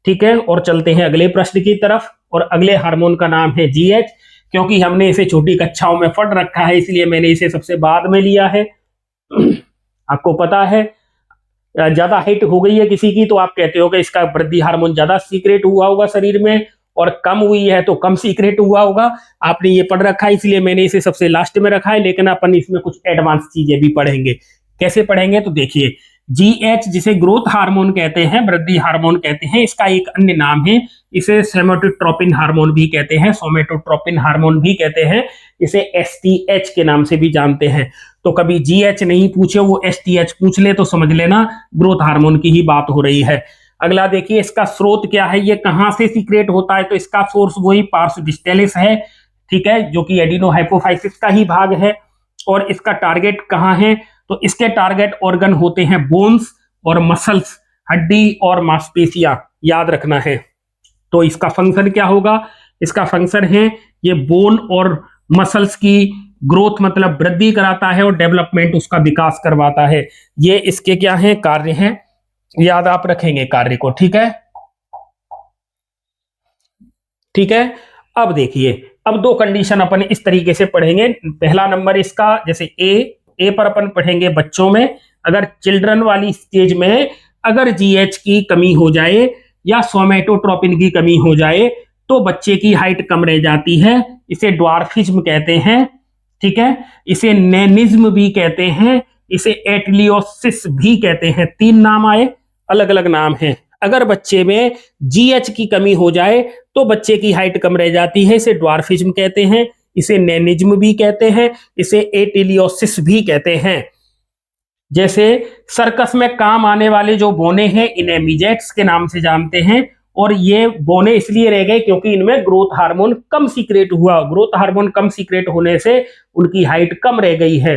ठीक है, और चलते हैं अगले प्रश्न की तरफ, और अगले हार्मोन का नाम है जीएच। क्योंकि हमने इसे छोटी कक्षाओं में पढ़ रखा है इसलिए मैंने इसे सबसे बाद में लिया है। आपको पता है ज्यादा हाइट हो गई है किसी की तो आप कहते हो कि इसका वृद्धि हार्मोन ज्यादा सीक्रेट हुआ होगा शरीर में, और कम हुई है तो कम सीक्रेट हुआ होगा। आपने ये पढ़ रखा है इसलिए मैंने इसे सबसे लास्ट में रखा है, लेकिन अपन इसमें कुछ एडवांस चीजें भी पढ़ेंगे। कैसे पढ़ेंगे, तो देखिए जीएच जिसे ग्रोथ हार्मोन कहते हैं, वृद्धि हार्मोन कहते हैं, इसका एक अन्य नाम है, इसे सोमेटोट्रोपिन हार्मोन भी कहते हैं, सोमेटोट्रोपिन हार्मोन भी कहते हैं, इसे एसटीएच के नाम से भी जानते हैं। तो कभी जीएच नहीं पूछे वो एसटीएच पूछ ले तो समझ लेना ग्रोथ हार्मोन की ही बात हो रही है। अगला देखिए इसका स्रोत क्या है, ये कहां से सीक्रेट होता है, तो इसका सोर्स वही पार्स डिस्टेलिस है। ठीक है, जो कि एडिनोहाइपोफाइसिस का ही भाग है। और इसका टारगेट कहां है, तो इसके टारगेट ऑर्गन होते हैं बोन्स और मसल्स, हड्डी और मांसपेशियां, याद रखना है। तो इसका फंक्शन क्या होगा, इसका फंक्शन है ये बोन और मसल्स की ग्रोथ मतलब वृद्धि कराता है और डेवलपमेंट उसका विकास करवाता है। ये इसके क्या है, कार्य हैं, याद आप रखेंगे कार्य को। ठीक है, ठीक है। अब देखिए, अब 2 कंडीशन अपन इस तरीके से पढ़ेंगे। पहला नंबर इसका, जैसे ए पर अपन पढ़ेंगे बच्चों में, अगर चिल्ड्रन वाली स्टेज में अगर जीएच की कमी हो जाए या सोमेटोट्रोपिन की कमी हो जाए तो बच्चे की हाइट कम रह जाती है, इसे ड्वार्फिज्म कहते हैं। ठीक है, इसे नेनिज्म भी कहते हैं, इसे एटलियोसिस भी कहते हैं। 3 नाम आए, अलग अलग नाम हैं। अगर बच्चे में जीएच की कमी हो जाए तो बच्चे की हाइट कम रह जाती है, इसे ड्वार्फिज्म कहते हैं, इसे नेनिज्म भी कहते हैं, इसे एटिलियोसिस भी कहते हैं। जैसे सर्कस में काम आने वाले जो बोने हैं इन्हें मिजेट्स के नाम से जानते हैं, और ये बोने इसलिए रह गए क्योंकि इनमें ग्रोथ हार्मोन कम सीक्रेट हुआ। ग्रोथ हार्मोन कम सीक्रेट होने से उनकी हाइट कम रह गई है।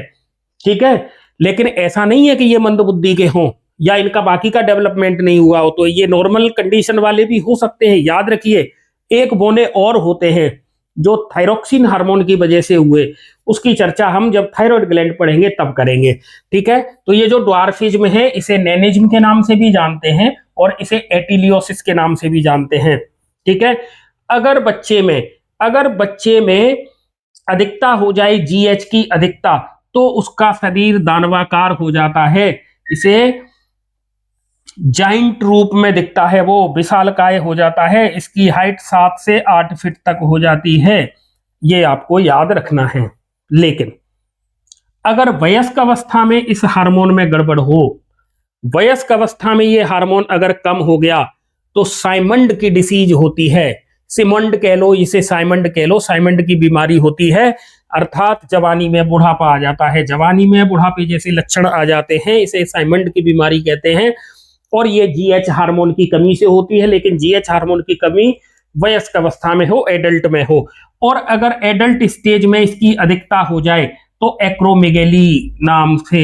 ठीक है, लेकिन ऐसा नहीं है कि ये मंदबुद्धि के हों या इनका बाकी का डेवलपमेंट नहीं हुआ हो, तो ये नॉर्मल कंडीशन वाले भी हो सकते हैं। याद रखिए, एक बोने और होते हैं जो थायरोक्सिन हार्मोन की वजह से हुए, उसकी चर्चा हम जब थायराइड ग्लैंड पढ़ेंगे तब करेंगे। ठीक है, तो ये जो ड्वार्फिज्म है इसे नेनिज्म के नाम से भी जानते हैं और इसे एटिलियोसिस के नाम से भी जानते हैं। ठीक है, अगर बच्चे में अधिकता हो जाए जीएच की अधिकता, तो उसका शरीर दानवाकार हो जाता है, इसे जाइंट रूप में दिखता है, वो विशालकाय हो जाता है, इसकी हाइट 7 से 8 फीट तक हो जाती है। ये आपको याद रखना है। लेकिन अगर वयस्क अवस्था में इस हार्मोन में गड़बड़ हो, वयस्क अवस्था में ये हार्मोन अगर कम हो गया, तो साइमंड की डिसीज होती है। सिमंड कह लो, इसे साइमंड कह लो, साइमंड की बीमारी होती है, अर्थात जवानी में बुढ़ापा आ जाता है, जवानी में बुढ़ापे जैसे लक्षण आ जाते हैं, इसे साइमंड की बीमारी कहते हैं। और ये जीएच हार्मोन की कमी से होती है, लेकिन जीएच हार्मोन की कमी वयस्क अवस्था में हो, एडल्ट में हो। और अगर एडल्ट स्टेज में इसकी अधिकता हो जाए तो एक्रोमेगेली नाम से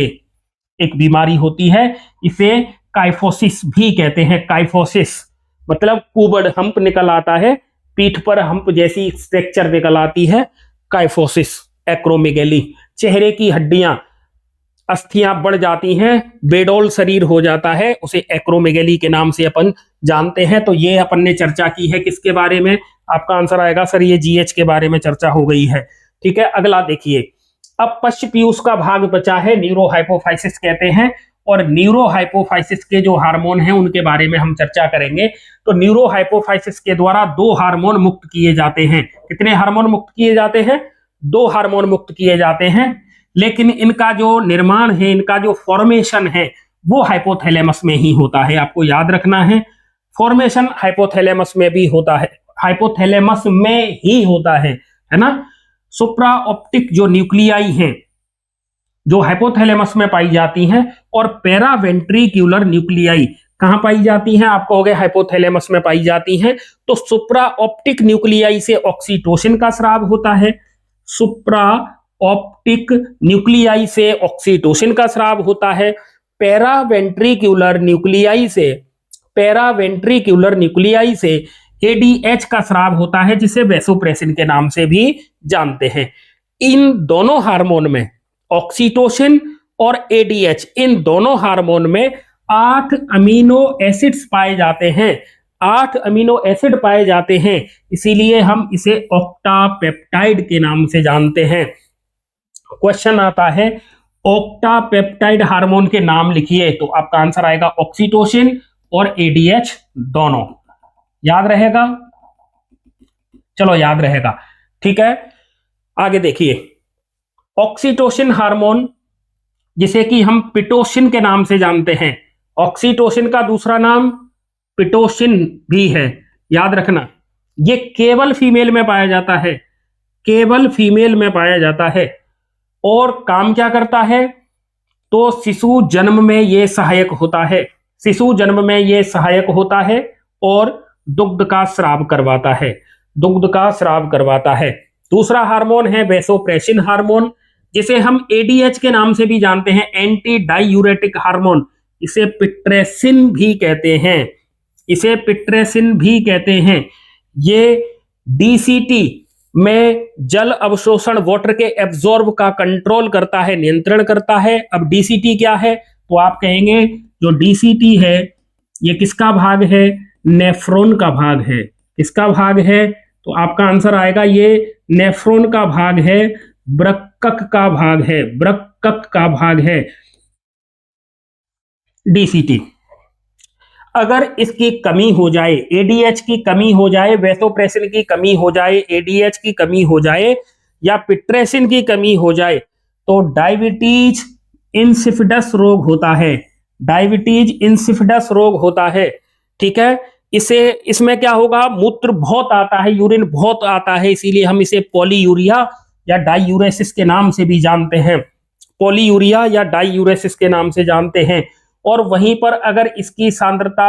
एक बीमारी होती है, इसे काइफोसिस भी कहते हैं। काइफोसिस मतलब कुबड़ हम्प निकल आता है, पीठ पर हम्प जैसी स्ट्रक्चर निकल आती है, काइफोसिस, एक्रोमेगेली। चेहरे की हड्डियां, अस्थियां बढ़ जाती हैं, बेडोल शरीर हो जाता है, उसे एक्रोमेगेली के नाम से अपन जानते हैं। तो ये अपन ने चर्चा की है किसके बारे में, आपका आंसर आएगा सर ये जीएच के बारे में चर्चा हो गई है। ठीक है, अगला देखिए, अब पश्च पीयूष का भाग बचा है, न्यूरोहाइपोफाइसिस कहते हैं, और न्यूरोहाइपोफाइसिस के जो हार्मोन हैं उनके बारे में हम चर्चा करेंगे। तो न्यूरोहाइपोफाइसिस के द्वारा 2 हार्मोन मुक्त किए जाते हैं। कितने हार्मोन मुक्त किए जाते हैं? 2 हार्मोन मुक्त किए जाते हैं, लेकिन इनका जो निर्माण है, इनका जो फॉर्मेशन है, वो हाइपोथैलेमस में ही होता है। आपको याद रखना है, फॉर्मेशन हाइपोथैलेमस में भी होता है, हाइपोथैलेमस में ही होता है ना। सुप्रा ऑप्टिक जो न्यूक्लियाई हैं जो हाइपोथैलेमस में पाई जाती हैं, और पैरावेंट्रिक्यूलर न्यूक्लियाई कहां पाई जाती हैं? आप कहोगे हाइपोथैलेमस में पाई जाती हैं। तो सुप्रा ऑप्टिक न्यूक्लियाई से ऑक्सीटोसिन का स्राव होता है, सुप्रा ऑप्टिक न्यूक्लियाई से ऑक्सीटोसिन का स्राव होता है। पैरावेंट्रिक्यूलर न्यूक्लियाई से एडीएच का स्राव होता है, जिसे वैसोप्रेसिन के नाम से भी जानते हैं। इन दोनों हार्मोन में, ऑक्सीटोसिन और एडीएच, इन दोनों हार्मोन में 8 अमीनो एसिड्स पाए जाते हैं, 8 अमीनो एसिड पाए जाते हैं, इसीलिए हम इसे ऑक्टापेप्टाइड के नाम से जानते हैं। क्वेश्चन आता है ऑक्टापेप्टाइड हार्मोन के नाम लिखिए, तो आपका आंसर आएगा ऑक्सीटोसिन और एडीएच दोनों। याद रहेगा? चलो याद रहेगा, ठीक है। आगे देखिए, ऑक्सीटोसिन हार्मोन जिसे कि हम पिटोसिन के नाम से जानते हैं, ऑक्सीटोसिन का दूसरा नाम पिटोसिन भी है, याद रखना। ये केवल फीमेल में पाया जाता है, केवल फीमेल में पाया जाता है। और काम क्या करता है? तो शिशु जन्म में ये सहायक होता है, शिशु जन्म में ये सहायक होता है और दुग्ध का स्राव करवाता है, दुग्ध का स्राव करवाता है। दूसरा हार्मोन है वैसोप्रेसिन हार्मोन, जिसे हम एडीएच के नाम से भी जानते हैं, एंटी डायूरेटिक हार्मोन, इसे पिट्रेसिन भी कहते हैं, इसे पिट्रेसिन भी कहते हैं। ये डीसीटी में जल अवशोषण, वाटर के एब्जॉर्ब का कंट्रोल करता है, नियंत्रण करता है। अब डीसीटी क्या है? तो आप कहेंगे जो डीसीटी है ये किसका भाग है? नेफ्रॉन का भाग है। किसका भाग है? तो आपका आंसर आएगा ये नेफ्रॉन का भाग है, वृक्कक का भाग है, वृक्कक का भाग है डीसीटी। अगर इसकी कमी हो जाए, एडीएच की कमी हो जाए, वैसोप्रेसिन की कमी हो जाए, एडीएच की कमी हो जाए या पिट्रेसिन की कमी हो जाए, तो डायबिटीज इंसिपिडस रोग होता है, डायबिटीज इंसिपिडस रोग होता है। ठीक है, इसमें क्या होगा? मूत्र बहुत आता है, यूरिन बहुत आता है, इसीलिए हम इसे पॉलीयूरिया या डायूरेसिस के नाम से भी जानते हैं, पॉलीयूरिया या डायूरेसिस के नाम से जानते हैं। और वहीं पर अगर इसकी सांद्रता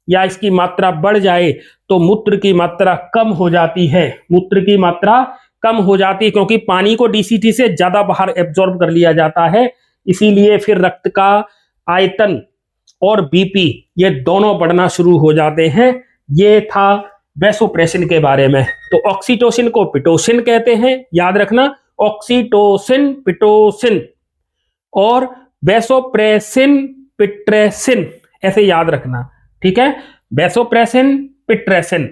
या इसकी मात्रा बढ़ जाए तो मूत्र की मात्रा कम हो जाती है, मूत्र की मात्रा कम हो जाती है, क्योंकि पानी को डीसीटी से ज्यादा बाहर एब्जॉर्ब कर लिया जाता है, इसीलिए फिर रक्त का आयतन और बीपी ये दोनों बढ़ना शुरू हो जाते हैं। ये था वैसोप्रेसिन के बारे में। तो ऑक्सीटोसिन को पिटोसिन कहते हैं, याद रखना, ऑक्सीटोसिन पिटोसिन, और वैसोप्रेसिन पिट्रेसिन, ऐसे याद रखना, ठीक है। Vasopressin pitressin,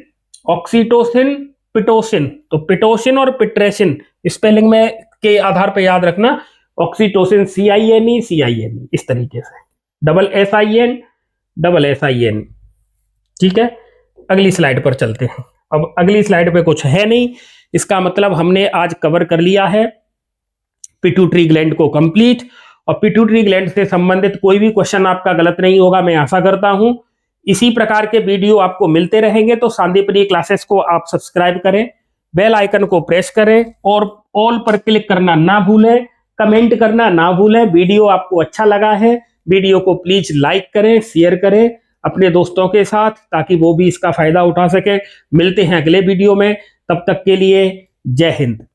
oxytocin pitocin. तो पिटोसिन और पिट्रेसिन स्पेलिंग में के आधार पर याद रखना, ऑक्सीटोसिन CINE, इस तरीके से, SSIN, ठीक है। अगली स्लाइड पर चलते हैं। अब अगली स्लाइड पे कुछ है नहीं, इसका मतलब हमने आज कवर कर लिया है पिट्यूटरी ग्लैंड को कंप्लीट। और पिट्यूटरी ग्लैंड से संबंधित कोई भी क्वेश्चन आपका गलत नहीं होगा, मैं आशा करता हूं। इसी प्रकार के वीडियो आपको मिलते रहेंगे, तो सांदीपनी क्लासेस को आप सब्सक्राइब करें, बेल आइकन को प्रेस करें और ऑल पर क्लिक करना ना भूलें, कमेंट करना ना भूलें। वीडियो आपको अच्छा लगा है, वीडियो को प्लीज लाइक करें, शेयर करें अपने दोस्तों के साथ, ताकि वो भी इसका फायदा उठा सके। मिलते हैं अगले वीडियो में, तब तक के लिए जय हिंद।